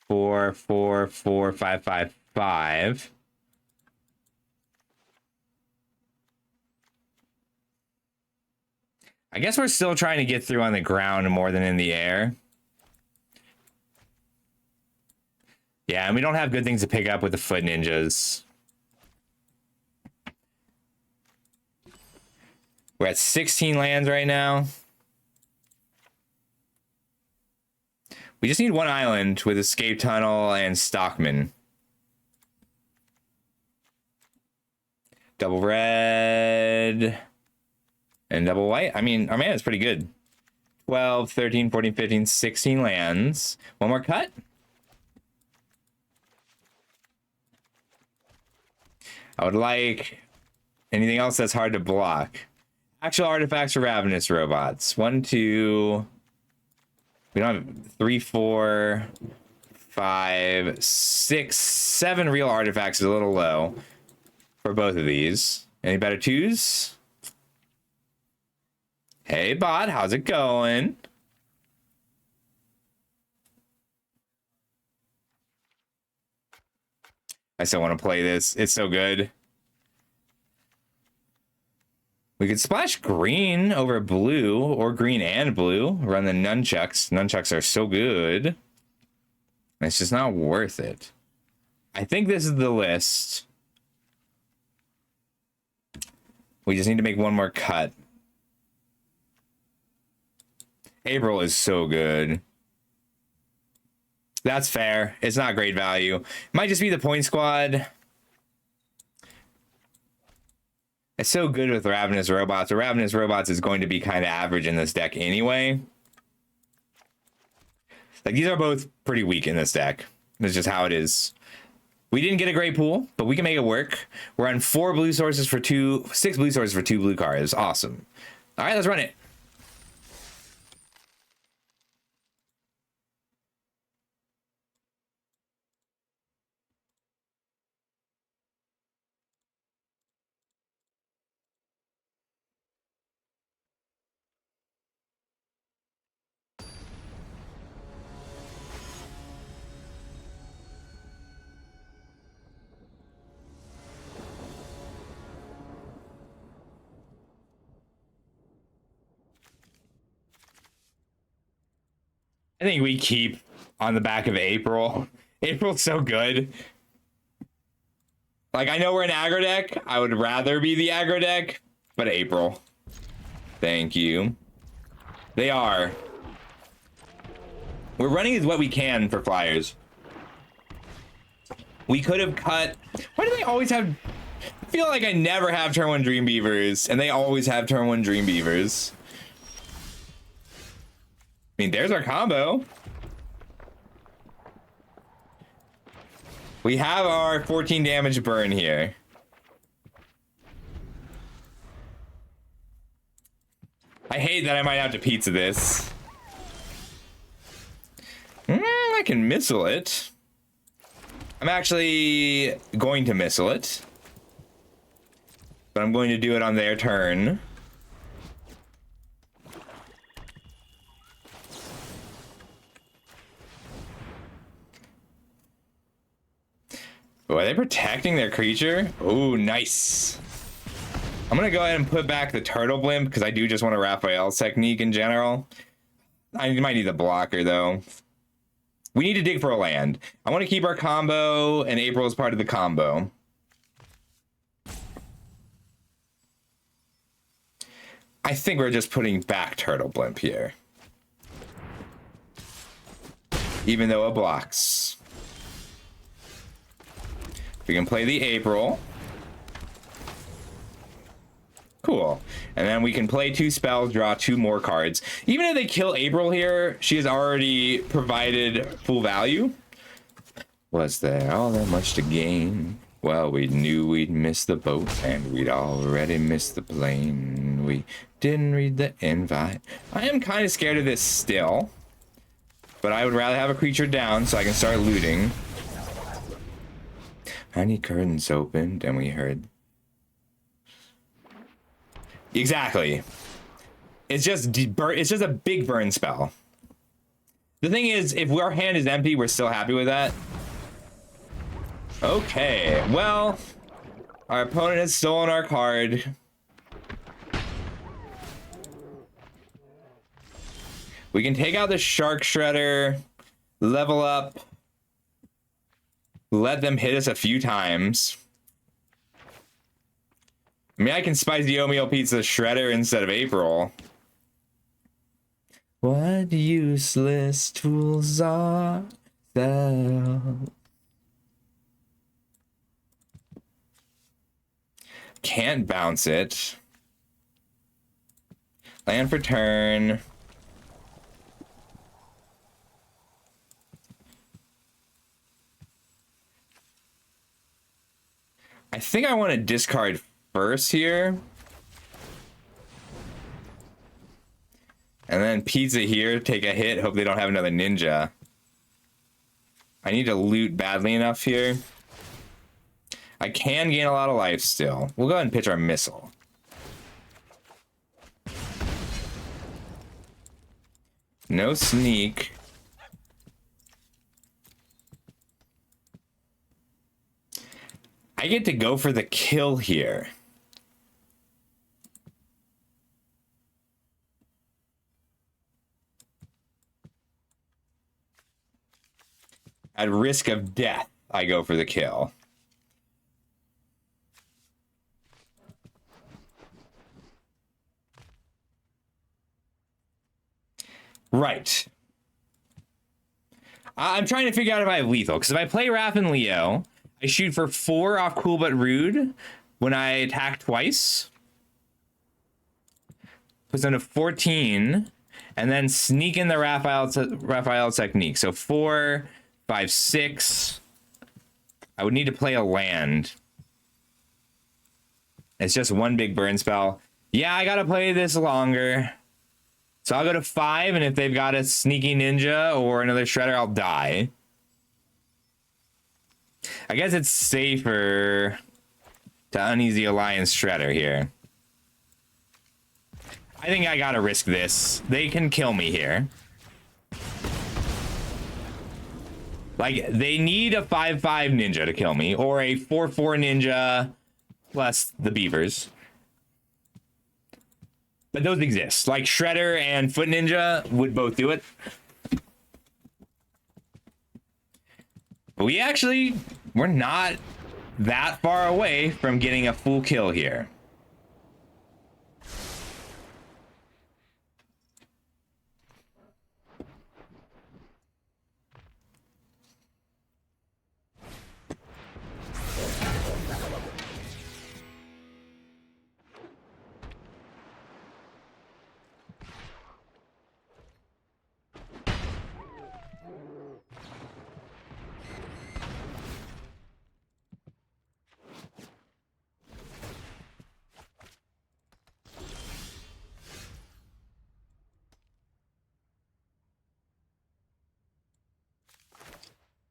Four, 4, 4, 5, 5, 5. I guess we're still trying to get through on the ground more than in the air. Yeah, and we don't have good things to pick up with the Foot Ninjas. We're at 16 lands right now. We just need 1 island with Escape Tunnel and Stockman. Double red and double white. I mean, our mana is pretty good. 12, 13, 14, 15, 16 lands. One more cut. I would like anything else that's hard to block. Actual artifacts for Ravenous Robots. 1, 2. We don't have 3, 4, 5, 6, 7 real artifacts is a little low for both of these. Any better 2s? Hey, bot, how's it going? I still want to play this. It's so good. We could splash green over blue, or green and blue. Run the nunchucks. Nunchucks are so good. It's just not worth it. I think this is the list. We just need to make one more cut. April is so good. That's fair. It's not great value. Might just be the point squad. It's so good with Ravenous Robots. Ravenous Robots is going to be kind of average in this deck anyway. Like, these are both pretty weak in this deck. That's just how it is. We didn't get a great pool, but we can make it work. We're on 6 blue sources for 2 blue cards. Awesome. All right, let's run it. I think we keep on the back of April. April's so good. Like, I know we're an aggro deck. I would rather be the aggro deck, but April. Thank you. They are. We're running as what we can for flyers. We could have cut. Why do they always have? I feel like I never have turn 1 Dream Beavers, and they always have turn 1 Dream Beavers. I mean, there's our combo. We have our 14 damage burn here. I hate that I might have to pizza this. I can missile it. I'm actually going to missile it. But I'm going to do it on their turn. Oh, are they protecting their creature? Oh, nice. I'm gonna go ahead and put back the turtle blimp because I do just want a Raphael's technique in general. I might need the blocker though. We need to dig for a land. I want to keep our combo, and April is part of the combo. I think we're just putting back turtle blimp here, even though it blocks. We can play the April. Cool. And then we can play 2 spells, draw 2 more cards. Even if they kill April here, she has already provided full value. Was there all that much to gain? Well, we knew we'd miss the boat, and we'd already missed the plane. We didn't read the invite. I am kind of scared of this still, but I would rather have a creature down so I can start looting. I need curtains opened, and we heard. Exactly. It's just a big burn spell. The thing is, if our hand is empty, we're still happy with that. Okay, well, our opponent has stolen our card. We can take out the Shark Shredder, level up, let them hit us a few times. I mean, I can Spicy Oatmeal Pizza Shredder instead of April. What useless tools are there? Can't bounce it. Land for turn. I think I want to discard first here. And then pizza here, take a hit, hope they don't have another ninja. I need to loot badly enough here. I can gain a lot of life still. We'll go ahead and pitch our missile. No sneak. I get to go for the kill here. At risk of death, I go for the kill. Right. I'm trying to figure out if I have lethal, because if I play Raph and Leo, I shoot for 4 off Cool But Rude when I attack twice. Puts them to 14. And then sneak in the Raphael technique. So 4, 5, 6. I would need to play a land. It's just one big burn spell. Yeah, I gotta play this longer. So I'll go to 5, and if they've got a sneaky ninja or another shredder, I'll die. I guess it's safer to Uneasy Alliance shredder here. I think I gotta risk this. They can kill me here. Like, they need a 5-5 ninja to kill me, or a 4-4 ninja plus the beavers. But those exist. Like, Shredder and Foot Ninja would both do it. But we're not that far away from getting a full kill here.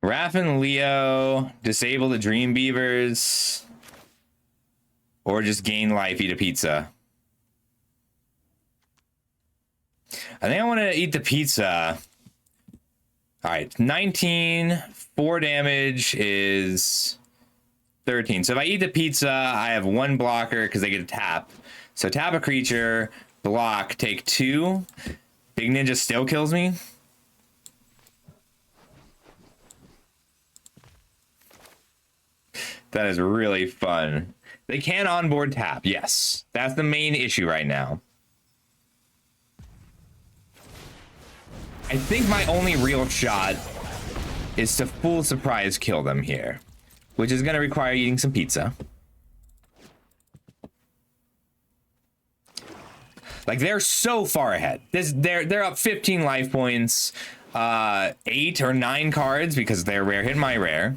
Raph and Leo disable the Dream Beavers, or just gain life, eat a pizza. I think I want to eat the pizza. All right, 19, 4 damage is 13. So if I eat the pizza, I have 1 blocker because I get a tap. So tap a creature, block, take 2. Big Ninja still kills me. That is really fun. They can onboard tap, yes. That's the main issue right now. I think my only real shot is to full surprise kill them here, which is going to require eating some pizza. Like, they're so far ahead. They're up 15 life points, 8 or 9 cards because their rare hit my rare.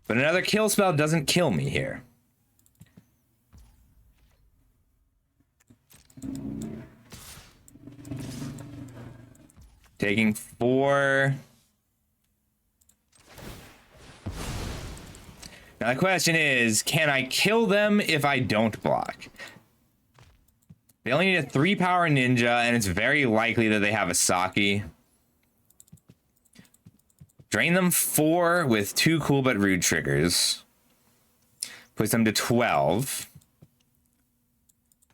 But another kill spell doesn't kill me here. Taking 4. Now the question is, can I kill them if I don't block? They only need a 3-power ninja, and it's very likely that they have a Saki. Drain them 4 with 2 cool but rude triggers. Puts them to 12.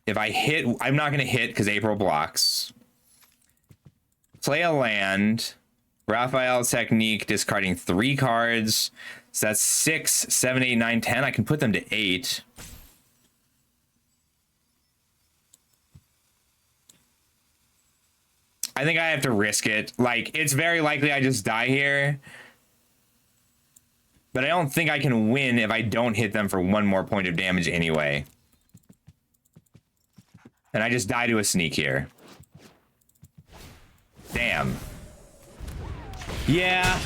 If I hit, I'm not going to hit because April blocks. Play a land. Raphael's technique, discarding 3 cards. So that's 6, 7, 8, 9, 10. I can put them to 8. I think I have to risk it. Like, it's very likely I just die here. But I don't think I can win if I don't hit them for 1 more point of damage anyway. And I just die to a sneak here. Damn. Yeah.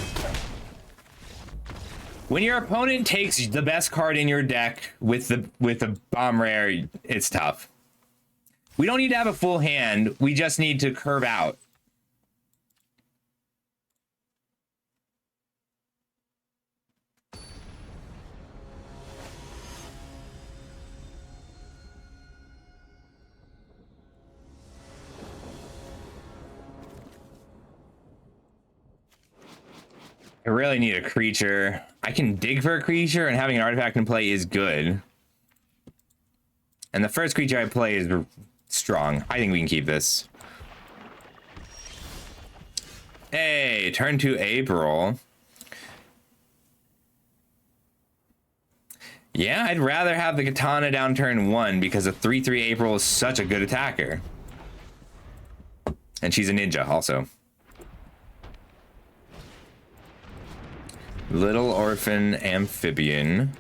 When your opponent takes the best card in your deck with the bomb rare, it's tough. We don't need to have a full hand. We just need to curve out. I really need a creature. I can dig for a creature, and having an artifact in play is good. And the first creature I play is strong. I think we can keep this. Hey, turn to April. Yeah, I'd rather have the Katana down turn 1 because a 3/3 April is such a good attacker. And she's a ninja also. Little Orphan Amphibian.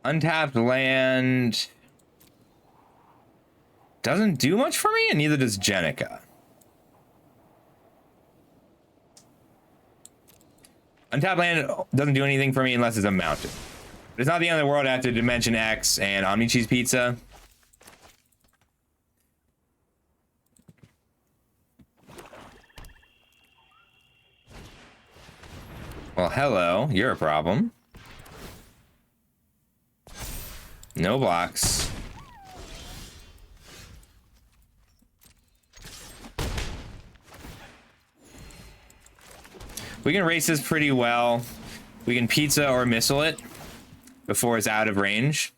Untapped land doesn't do much for me, and neither does Jenica. Untapped land doesn't do anything for me unless it's a mountain. But it's not the end of the world after Dimension X and Omni Cheese Pizza. Well, hello. You're a problem. No blocks. We can race this pretty well. We can pizza or missile it before it's out of range.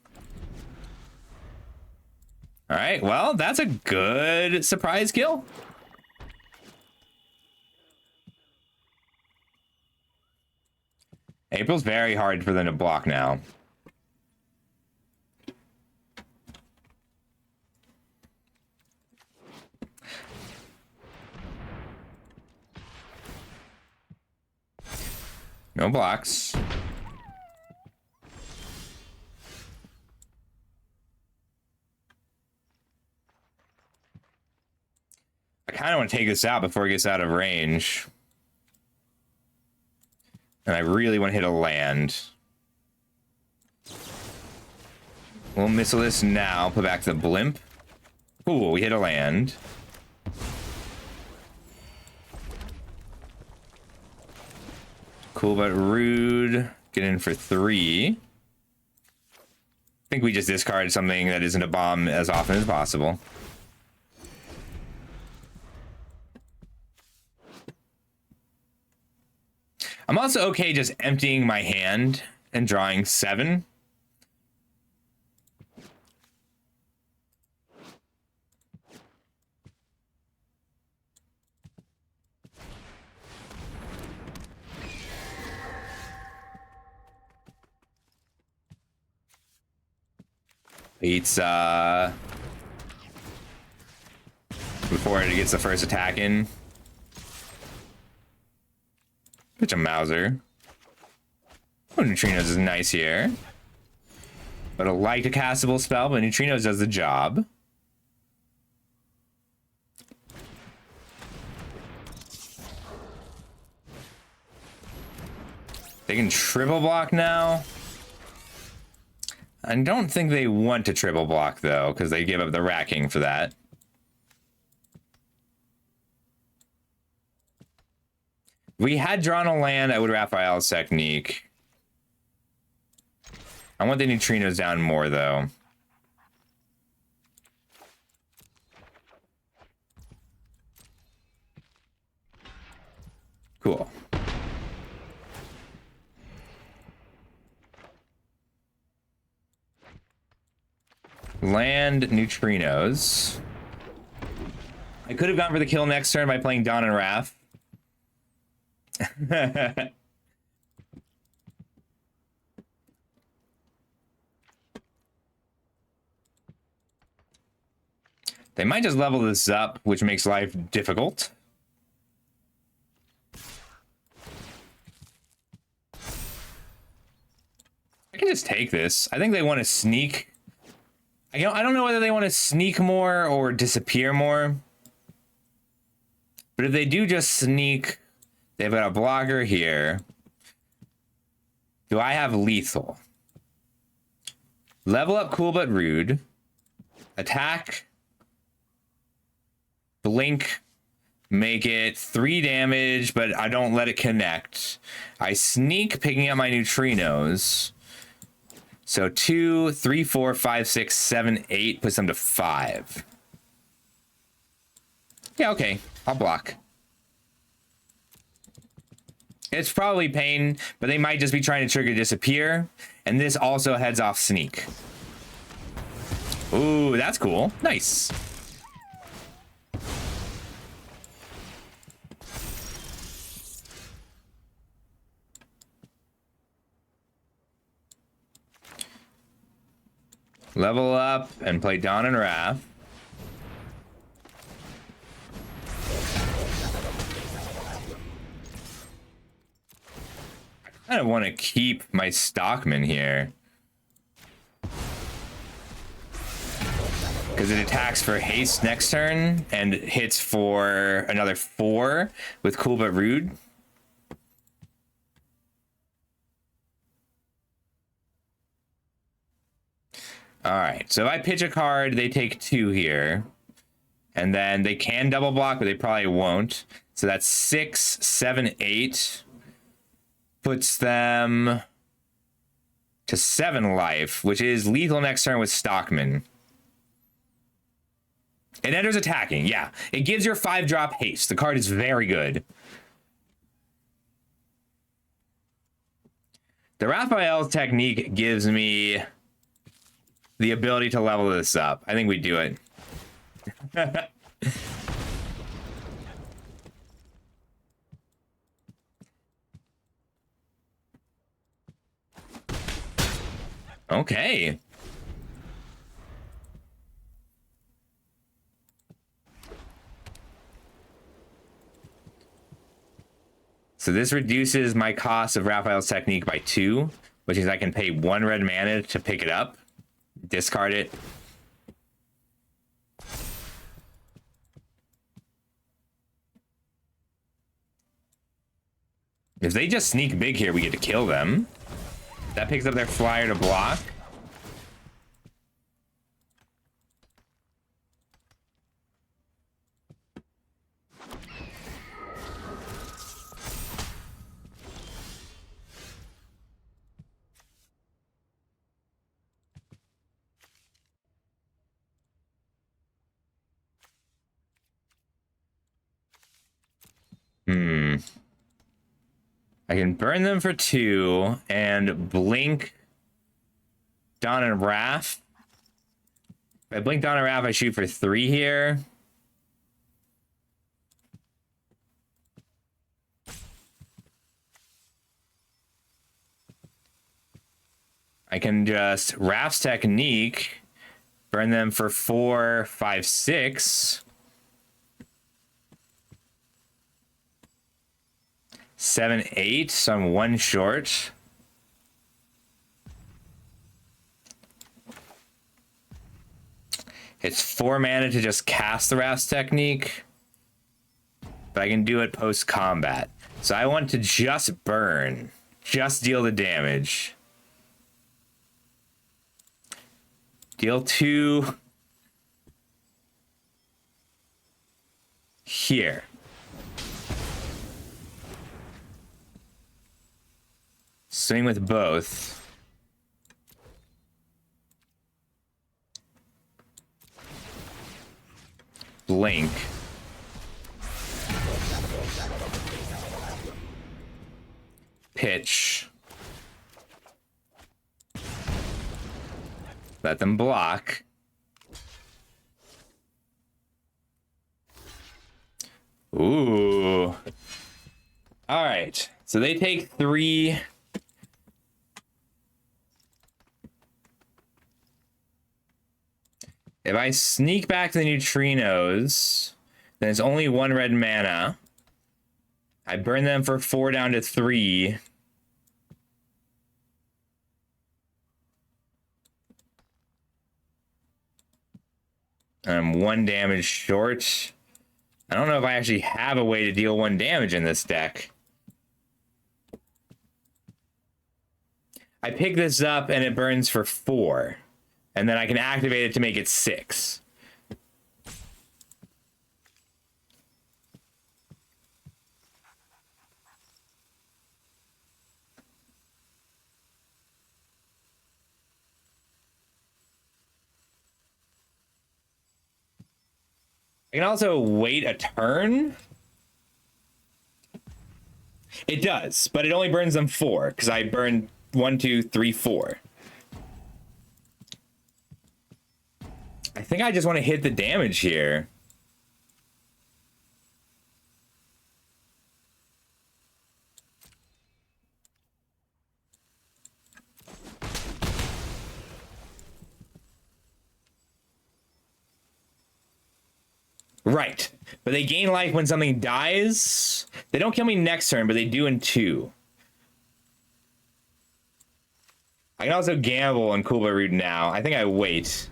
All right, well, that's a good surprise kill. April's very hard for them to block now. No blocks. I kind of want to take this out before it gets out of range. And I really want to hit a land. We'll missile this now. Put back the blimp. Cool, we hit a land. Cool but rude. Get in for 3. I think we just discard something that isn't a bomb as often as possible. I'm also okay just emptying my hand and drawing 7. Pizza. Before it gets the first attack in. Pitch a Mauser. Oh, Neutrinos is nice here. But I like a castable spell, but Neutrinos does the job. They can triple block now. I don't think they want to triple block, though, because they give up the racking for that. If we had drawn a land, I would Raphael's Technique. I want the Neutrinos down more, though. Cool. Land Neutrinos. I could have gone for the kill next turn by playing Dawn and Wrath. They might just level this up, which makes life difficult. I can just take this. I think they want to sneak. I don't know whether they want to sneak more or disappear more. But if they do just sneak, they've got a blocker here. Do I have lethal? Level up cool but rude. Attack. Blink. Make it 3 damage, but I don't let it connect. I sneak, picking up my Neutrinos. So 2, 3, 4, 5, 6, 7, 8 puts them to 5. Yeah, okay. I'll block. It's probably pain, but they might just be trying to trigger disappear. And this also heads off sneak. Ooh, that's cool. Nice. Level up and play Dawn and Wrath. I kind of want to keep my Stockman here. because it attacks for haste next turn and hits for another 4 with Cool But Rude. All right, so if I pitch a card, they take 2 here. And then they can double block, but they probably won't. So that's 6, 7, 8. Puts them to 7 life, which is lethal next turn with Stockman. It enters attacking, yeah. It gives your 5-drop haste. The card is very good. The Raphael's technique gives me the ability to level this up. I think we do it. Okay. So this reduces my cost of Raphael's technique by 2, which is I can pay 1 red mana to pick it up, discard it. If they just sneak big here, we get to kill them. That picks up their flyer to block. I can burn them for 2 and blink Dawn and Wrath. If I blink Dawn and Wrath, I shoot for 3 here. I can just Wrath's technique, burn them for 4, 5, 6. 7, 8, so I'm 1 short. It's 4 mana to just cast the Wrath's technique, but I can do it post-combat. So I want to just burn, just deal the damage. Deal 2 here. Swing with both. Blink. Pitch. Let them block. Ooh. All right. So they take 3. If I sneak back to the neutrinos, then it's only 1 red mana. I burn them for 4 down to 3. I'm 1 damage short. I don't know if I actually have a way to deal 1 damage in this deck. I pick this up and it burns for 4. And then I can activate it to make it 6. I can also wait a turn. It does, but it only burns them 4 because I burned 1, 2, 3, 4. I think I just want to hit the damage here. Right. But they gain life when something dies. They don't kill me next turn, but they do in 2. I can also gamble and Cool But Rude now. I think I wait.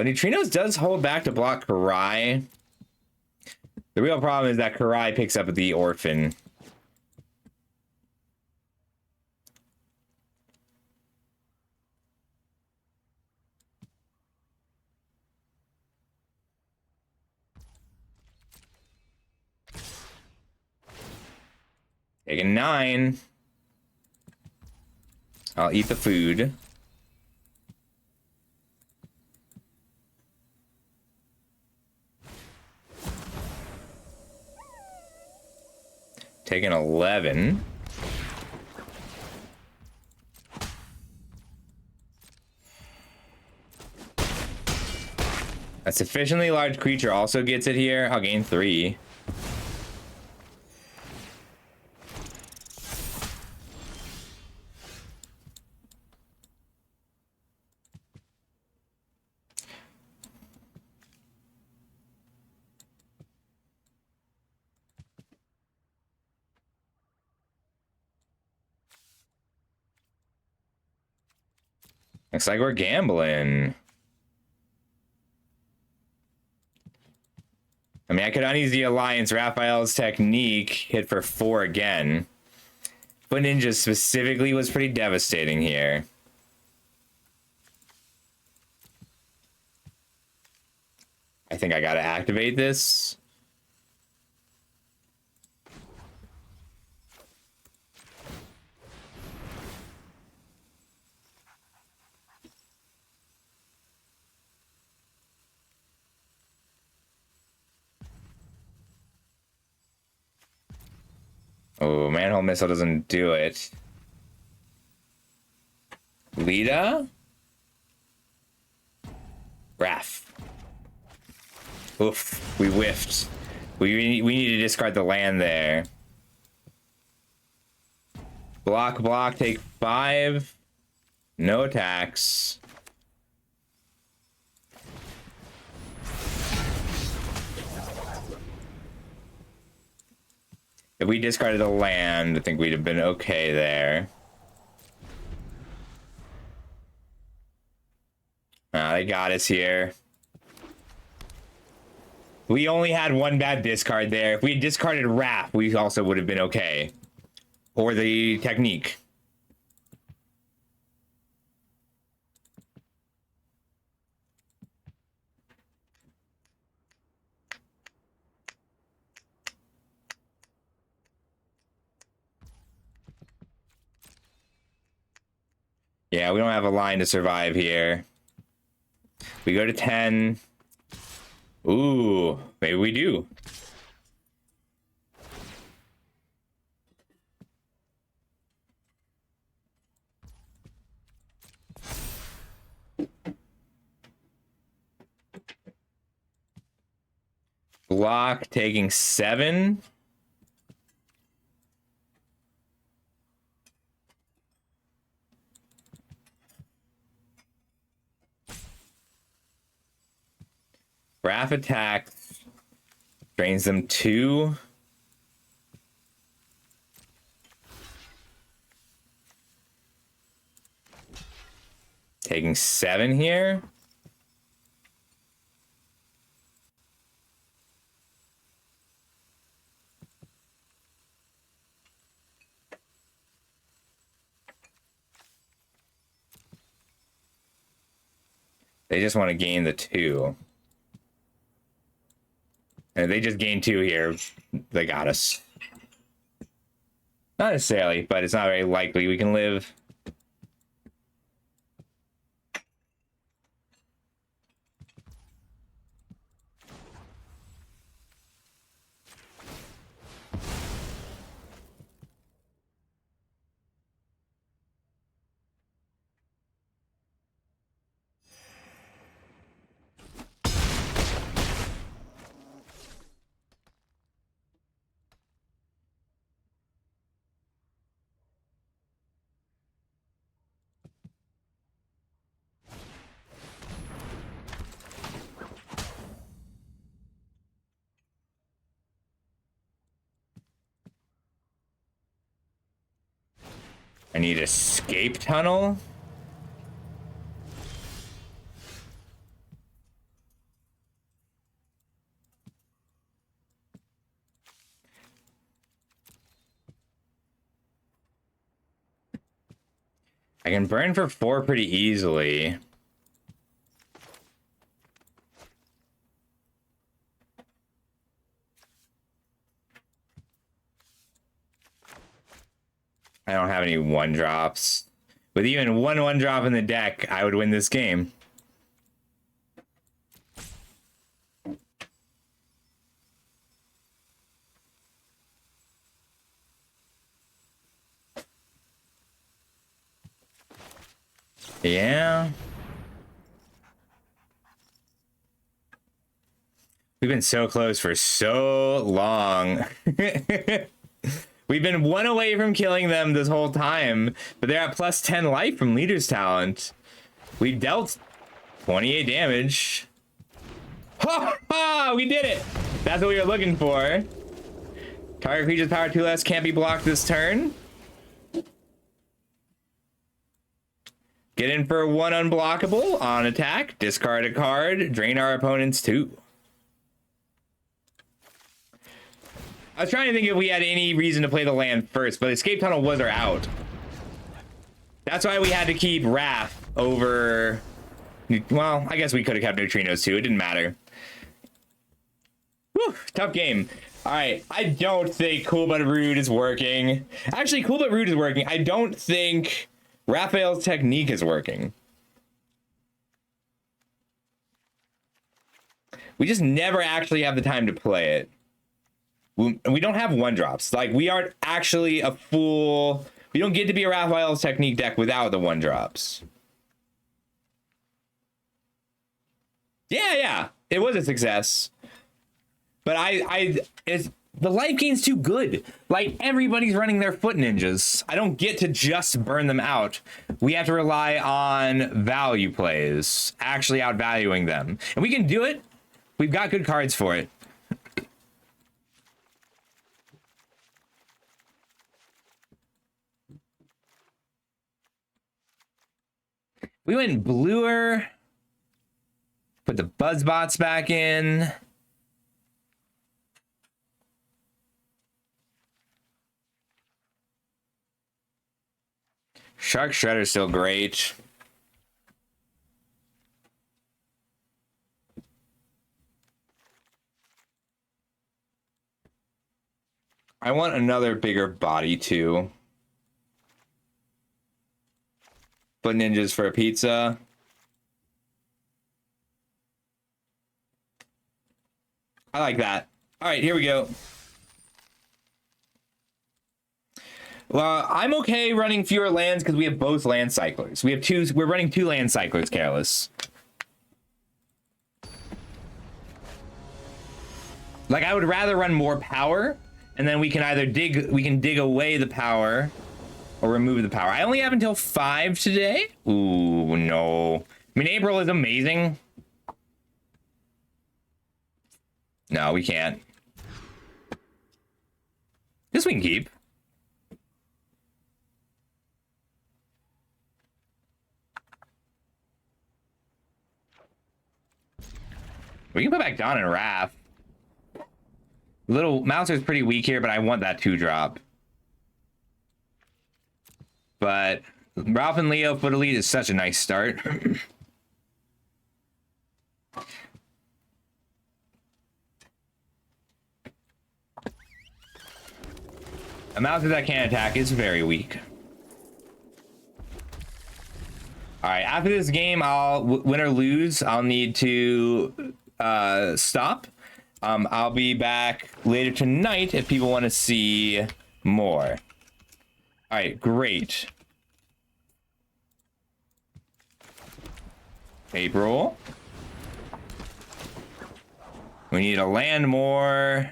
But Neutrinos does hold back to block Karai. The real problem is that Karai picks up the Orphan. Taking 9. I'll eat the food. Taking 11. A sufficiently large creature also gets it here. I'll gain 3. Looks like we're gambling. I mean, I could unease the Alliance. Raphael's technique hit for 4 again. But Ninja specifically was pretty devastating here. I think I gotta activate this. Oh, Manhole Missile doesn't do it. Lita? Raph. Oof, we whiffed. We need to discard the land there. Block, take 5. No attacks. If we discarded the land, I think we'd have been okay there. They got us here. We only had 1 bad discard there. If we had discarded Raph, we also would have been okay. Or the technique. Yeah, we don't have a line to survive here. We go to 10. Ooh, maybe we do. Block taking 7. Raph attacks. Drains them 2. Taking 7 here. They just want to gain the 2. And they just gained 2 here. They got us. Not necessarily, but it's not very likely we can live. I need escape tunnel. can burn for 4 pretty easily. I don't have any 1-drops. With even one 1-drop in the deck, I would win this game. Yeah. We've been so close for so long. We've been 1 away from killing them this whole time, but they're at plus 10 life from Leader's Talent. We dealt 28 damage. Ha ha! We did it! That's what we were looking for. Target creature's power 2 less can't be blocked this turn. Get in for 1 unblockable on attack. Discard a card. Drain our opponent's 2. I was trying to think if we had any reason to play the land first, but Escape Tunnel was our out. That's why we had to keep Wrath over... Well, I guess we could have kept Neutrinos too. It didn't matter. Whew, tough game. All right, I don't think Cool But Rude is working. Actually, Cool But Rude is working. I don't think Raphael's technique is working. We just never actually have the time to play it. We don't have 1-drops. Like, we aren't actually a full... We don't get to be a Raphael's technique deck without the 1-drops. Yeah. It was a success. But the life gain's too good. Like, everybody's running their foot ninjas. I don't get to just burn them out. We have to rely on value plays, actually outvaluing them. And we can do it. We've got good cards for it. We went bluer. Put the Buzzbots back in. Shark Shredder's still great. I want another bigger body too. Foot ninjas for a pizza. I like that. All right, here we go. Well, I'm okay running fewer lands because we have both land cyclers. We have two. We're running 2 land cyclers, Careless. Like, I would rather run more power, and then we can either dig away the power or remove the power. I only have until 5 today. Ooh, no. I mean, April is amazing. No, we can't. This we can keep. We can put back Dawn and Wrath. Little Mouser's pretty weak here, but I want that 2-drop. But Ralph and Leo Foot Elite is such a nice start. A Mouser that can't attack is very weak. All right, after this game, I'll win or lose, I'll need to stop. I'll be back later tonight if people want to see more. All right, great. April. We need to land more.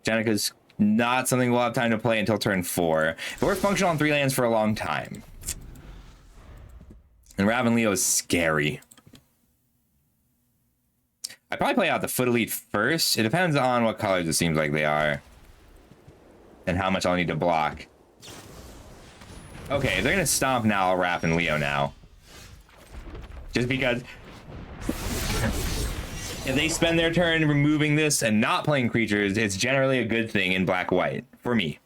Jenica's not something we'll have time to play until turn 4. But we're functional on 3 lands for a long time. And Raven Leo is scary. I'd probably play out the Foot Elite first. It depends on what colors it seems like they are. And how much I'll need to block. Okay, they're gonna stomp now. I'll Raph and Leo now. Just because if they spend their turn removing this and not playing creatures, it's generally a good thing in black-white for me.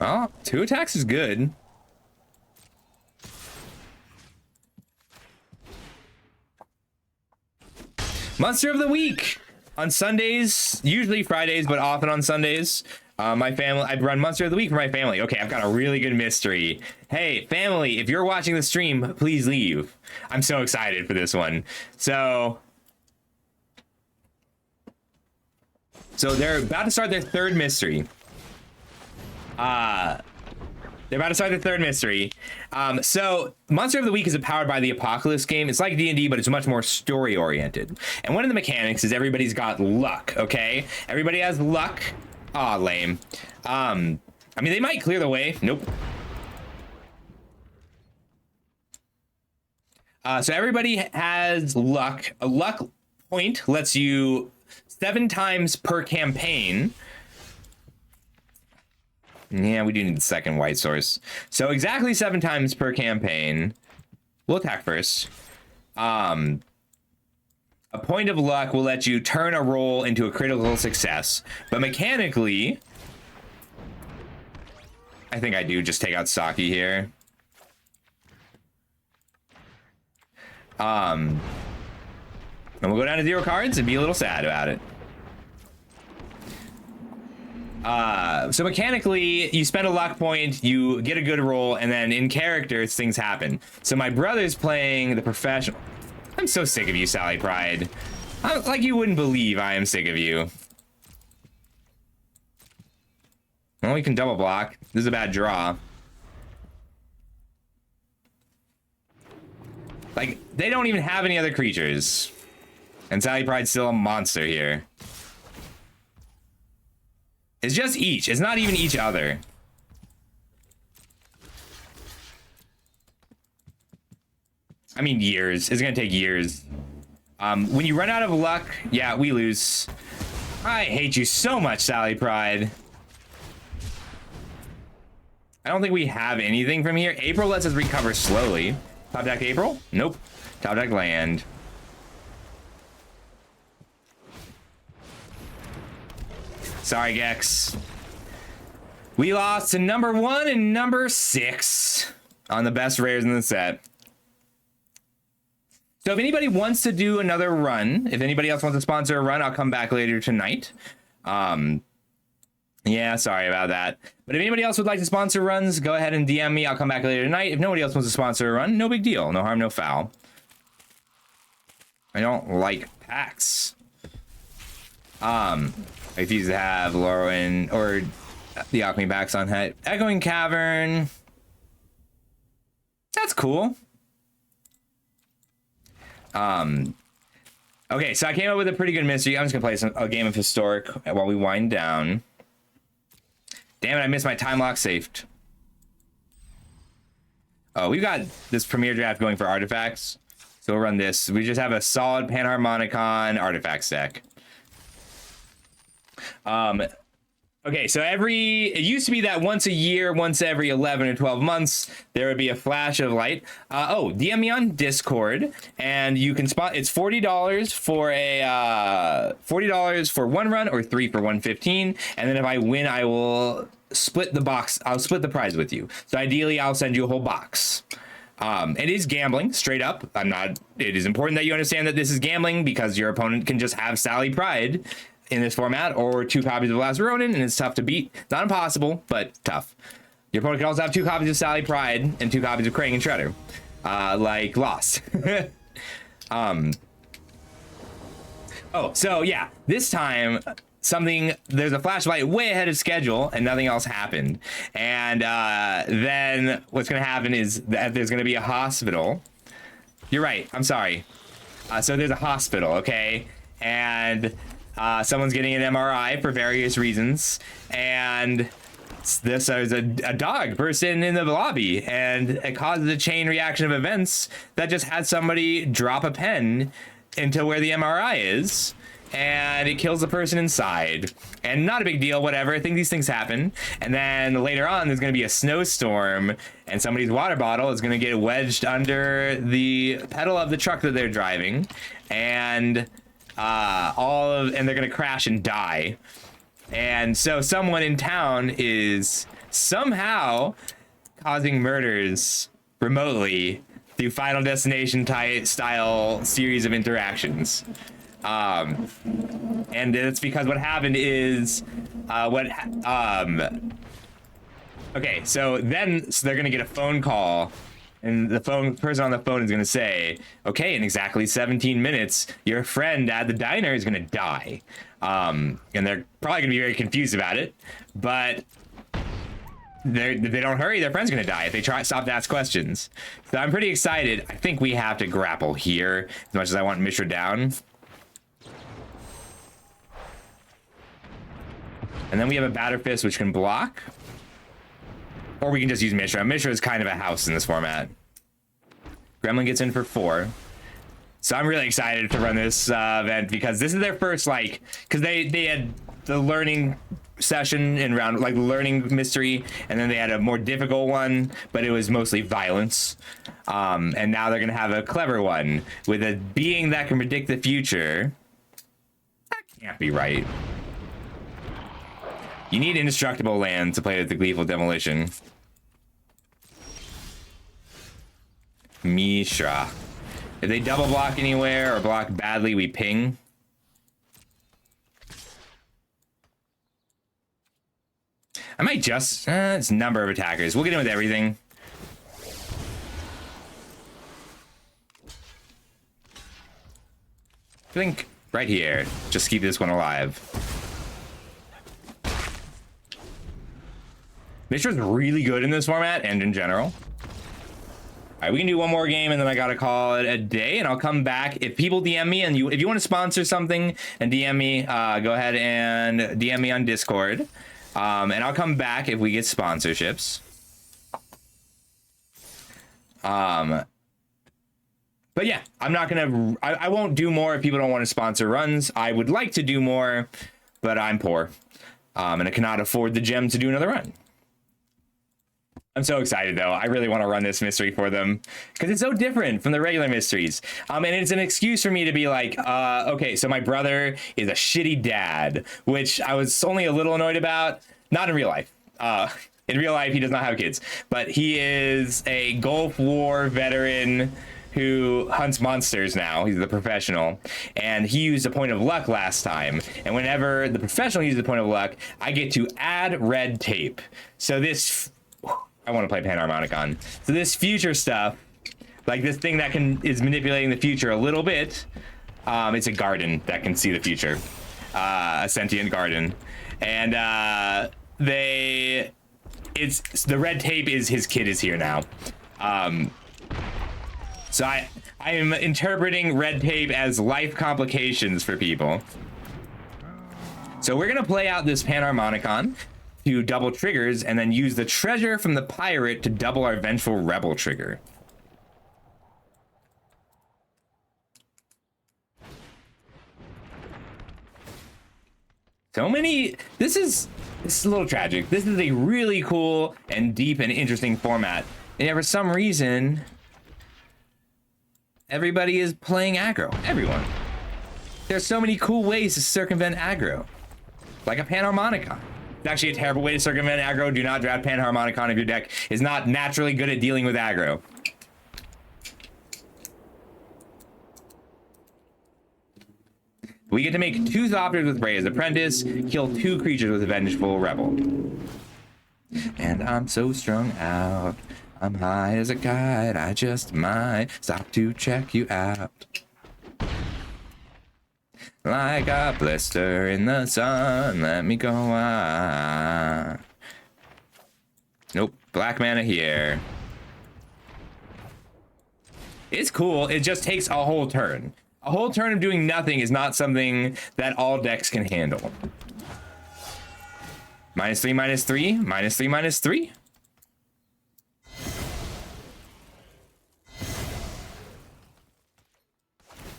Oh, 2 attacks is good. Monster of the week on Sundays, usually Fridays, but often on Sundays. My family, I run Monster of the Week for my family. Okay, I've got a really good mystery. Hey, family, if you're watching the stream, please leave. I'm so excited for this one. So they're about to start their third mystery. They're about to start the third mystery. So Monster of the Week is powered by the Apocalypse game. It's like D&D, but it's much more story oriented. And one of the mechanics is everybody's got luck, okay? Everybody has luck. Aw, lame. I mean, they might clear the way. Nope. So everybody has luck. A luck point lets you 7 times per campaign. Yeah, we do need the second white source. So exactly 7 times per campaign. We'll attack first. A point of luck will let you turn a roll into a critical success. But mechanically, I think I do just take out Saki here. And we'll go down to 0 cards and be a little sad about it. So mechanically, you spend a luck point, you get a good roll, and then in characters, things happen. So my brother's playing the professional. I'm so sick of you, Sally Pride. Like you wouldn't believe I am sick of you. Well, we can double block. This is a bad draw. Like, they don't even have any other creatures. And Sally Pride's still a monster here. It's just each. It's not even each other. I mean, years. It's gonna take years. When you run out of luck, yeah, we lose. I hate you so much, Sally Pride. I don't think we have anything from here. April lets us recover slowly. Top deck April? Nope. Top deck land. Sorry, Gex. We lost to number 1 and number 6 on the best rares in the set. So if anybody wants to do another run, if anybody else wants to sponsor a run, I'll come back later tonight. Yeah, sorry about that. But if anybody else would like to sponsor runs, go ahead and DM me. I'll come back later tonight. If nobody else wants to sponsor a run, no big deal. No harm, no foul. I don't like packs. I refuse to have Lorwyn or the Alchemy packs on head. Echoing Cavern. That's cool. Okay, so I came up with a pretty good mystery. I'm just gonna play a game of Historic while we wind down. Damn it, I missed my time lock saved. Oh, we've got this Premier Draft going for artifacts. So we'll run this. We just have a solid Panharmonicon artifact deck. Okay, so it used to be that once a year, once every 11 or 12 months, there would be a flash of light. DM me on Discord, and you can spot. It's $40 for $40 for 1 run or 3 for 115. And then if I win, I will split the box. I'll split the prize with you. So ideally, I'll send you a whole box. It is gambling, straight up. It is important that you understand that this is gambling because your opponent can just have Sally Pride in this format, or 2 copies of Last Ronin, and it's tough to beat. Not impossible, but tough. Your opponent can also have 2 copies of Sally Pride and 2 copies of Krang and Shredder, like Lost. Oh, so yeah, this time there's a flashlight way ahead of schedule, and nothing else happened. And then what's going to happen is that there's going to be a hospital. You're right. I'm sorry. So there's a hospital, okay, and someone's getting an MRI for various reasons, and there's a dog person in the lobby, and it causes a chain reaction of events that just had somebody drop a pen into where the MRI is, and it kills the person inside. And not a big deal, whatever. I think these things happen. And then later on, there's going to be a snowstorm, and somebody's water bottle is going to get wedged under the pedal of the truck that they're driving, and they're gonna crash and die. And so someone in town is somehow causing murders remotely through Final Destination style series of interactions. And it's because what happened is okay, so they're gonna get a phone call, and the person on the phone is gonna say, okay, in exactly 17 minutes your friend at the diner is gonna die. And they're probably gonna be very confused about it, but if they don't hurry, their friend's gonna die if they stop to ask questions. So I'm pretty excited. I think we have to grapple here as much as I want Mishra down. And then we have a Batter Fist, which can block. Or we can just use Mishra. Mishra is kind of a house in this format. Gremlin gets in for 4. So I'm really excited to run this event because this is their first, like, because they had the learning session in round, like learning mystery, and then they had a more difficult one, but it was mostly violence. And now they're going to have a clever one with a being that can predict the future. That can't be right. You need indestructible land to play with the Gleeful Demolition. Mishra. If they double block anywhere or block badly, we ping. I might just... it's number of attackers. We'll get in with everything. I think right here. Just keep this one alive. Mishra's really good in this format and in general. All right, we can do one more game and then I gotta call it a day, and I'll come back. If people DM me, and if you want to sponsor something and DM me, go ahead and DM me on Discord. And I'll come back if we get sponsorships. But yeah, I'm not gonna, I won't do more if people don't want to sponsor runs. I would like to do more, but I'm poor. And I cannot afford the gem to do another run. I'm so excited though. I really want to run this mystery for them because it's so different from the regular mysteries. And it's an excuse for me to be like, okay, so my brother is a shitty dad, which I was only a little annoyed about. Not in real life. In real life, he does not have kids, but he is a Gulf War veteran who hunts monsters now. He's the professional, and he used a point of luck last time. And whenever the professional uses a point of luck, I get to add red tape. So this, I want to play Panharmonicon. So this future stuff, like this thing that is manipulating the future a little bit. It's a garden that can see the future, a sentient garden, and the red tape is his kid is here now. So I am interpreting red tape as life complications for people. So we're gonna play out this Panharmonicon to double triggers and then use the treasure from the pirate to double our vengeful rebel trigger. So many, this is a little tragic. This is a really cool and deep and interesting format. And yet for some reason, everybody is playing aggro. Everyone. There's so many cool ways to circumvent aggro. Like a Panharmonicon. It's actually a terrible way to circumvent aggro. Do not draft Panharmonicon if your deck is not naturally good at dealing with aggro. We get to make 2 Thopters with Rhea's Apprentice, kill 2 creatures with a Vengeful Rebel. And I'm so strung out, I'm high as a kite, I just might stop to check you out. Like a blister in the sun, let me go on. Nope, black mana here. It's cool, it just takes a whole turn. A whole turn of doing nothing is not something that all decks can handle. -3, -3, -3, -3.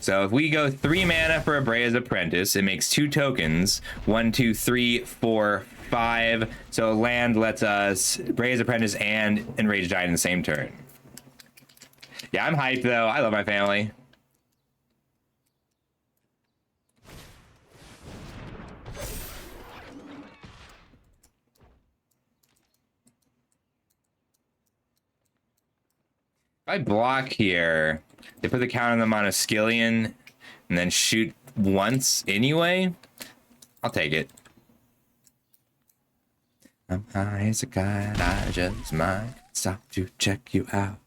So if we go 3 mana for Abrea's Apprentice, it makes 2 tokens. 1, 2, 3, 4, 5. So land lets us Abrea's Apprentice and Enraged Giant in the same turn. Yeah, I'm hyped though. I love my family. I block here, they put the count on the Monoskelion and then shoot once anyway. I'll take it. I'm high as a kite, I just might stop to check you out.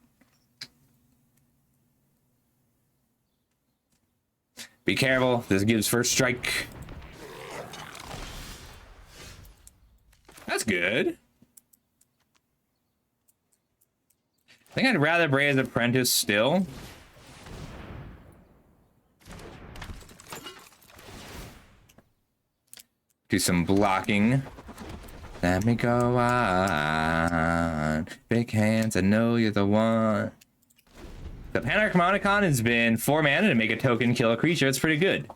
Be careful, this gives first strike. That's good. I think I'd rather Bray's Apprentice still. Do some blocking. Let me go on. Big hands, I know you're the one. The Panarchmonicon has been 4 mana to make a token kill a creature. It's pretty good.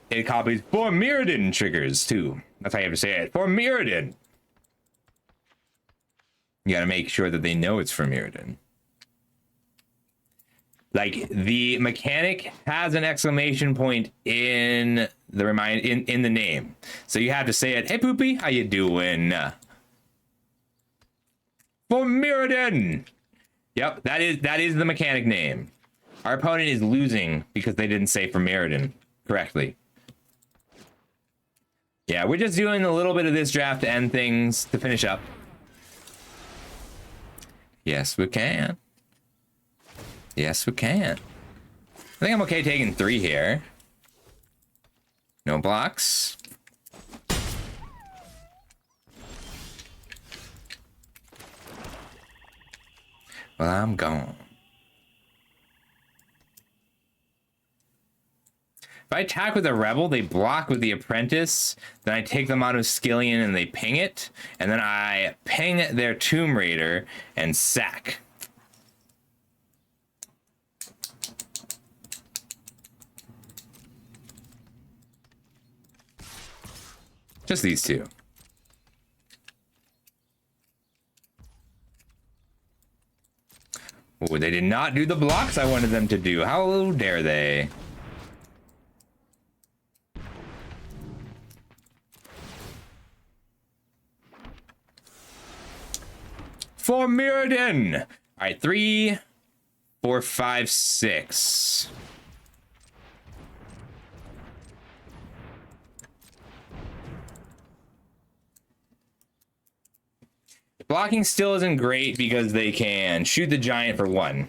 It copies 4 Mirrodin triggers too. That's how you have to say it. 4 Mirrodin. You gotta make sure that they know it's for Mirrodin. Like, the mechanic has an exclamation point in the in the name. So you have to say it, hey Poopy, how you doing? For Mirrodin! Yep, that is the mechanic name. Our opponent is losing because they didn't say for Mirrodin correctly. Yeah, we're just doing a little bit of this draft to end things, to finish up. Yes, we can. Yes, we can. I think I'm okay taking 3 here. No blocks. Well, I'm gone. If I attack with a Rebel, they block with the Apprentice. Then I take them out of Skillion and they ping it. And then I ping their Tomb Raider and sack. Just these two. Oh, they did not do the blocks I wanted them to do. How dare they? For Mirrodin! All right, 3, 4, 5, 6. Blocking still isn't great because they can shoot the giant for 1.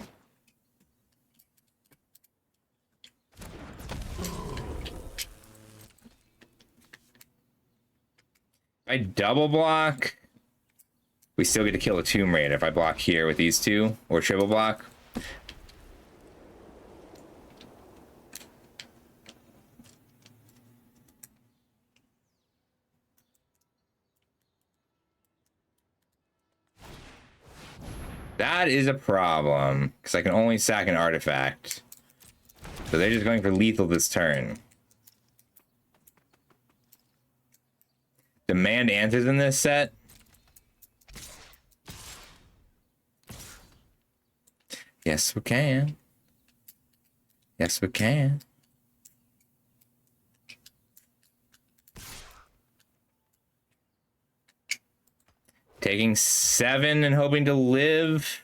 If I double block, we still get to kill a Tomb Raider if I block here with these two, or triple block. That is a problem, because I can only sack an artifact. So they're just going for lethal this turn. Demand answers in this set. Yes, we can. Yes, we can. Taking 7 and hoping to live.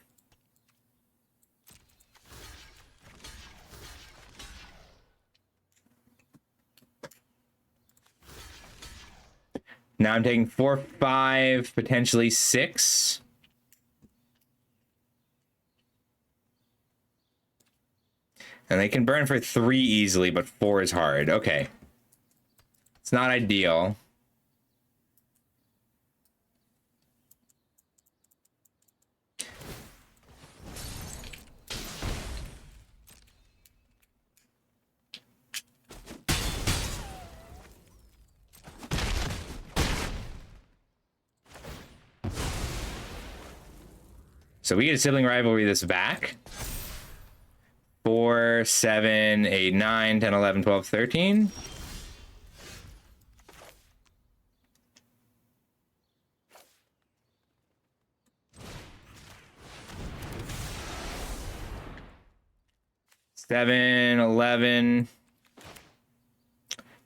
Now I'm taking 4, 5, potentially 6. And they can burn for 3 easily, but 4 is hard. Okay. It's not ideal. So we get a sibling rivalry this back. 4, 7, 8, 9, 10, 11, 12, 13. Seven, 11.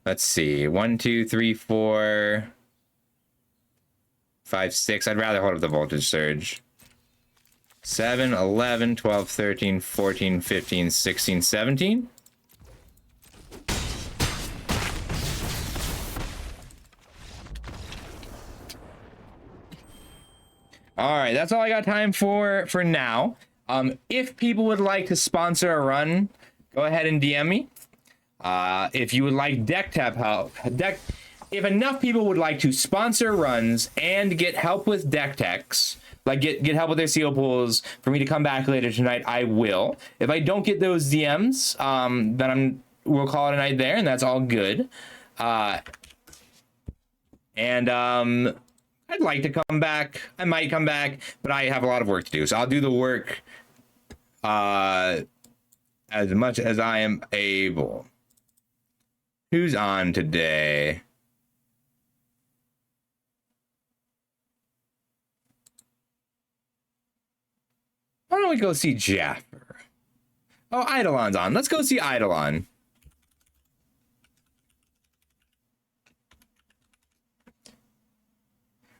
Let's see. 1, 2, 3, 4, 5, 6. I'd rather hold up the voltage surge. 7, 11, 12, 13, 14, 15, 16, 17. All right, that's all I got time for now. If people would like to sponsor a run, go ahead and DM me. If you would like deck tap help, if enough people would like to sponsor runs and get help with deck techs, like get help with their seal pools for me to come back later tonight, I will. If I don't get those DMs, then we'll call it a night there, and that's all good. I'd like to come back. I might come back, but I have a lot of work to do, so I'll do the work as much as I am able. Who's on today? Why don't we go see Jaffer? Oh, Eidolon's on. Let's go see Eidolon.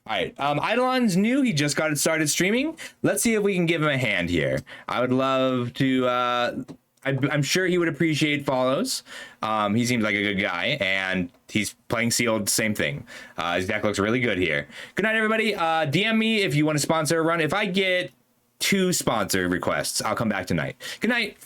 All right, Eidolon's new. He just got it started streaming. Let's see if we can give him a hand here. I would love to. I'm sure he would appreciate follows. He seems like a good guy, and he's playing sealed. Same thing. His deck looks really good here. Good night, everybody. DM me if you want to sponsor a run. If I get 2 sponsor requests, I'll come back tonight. Good night.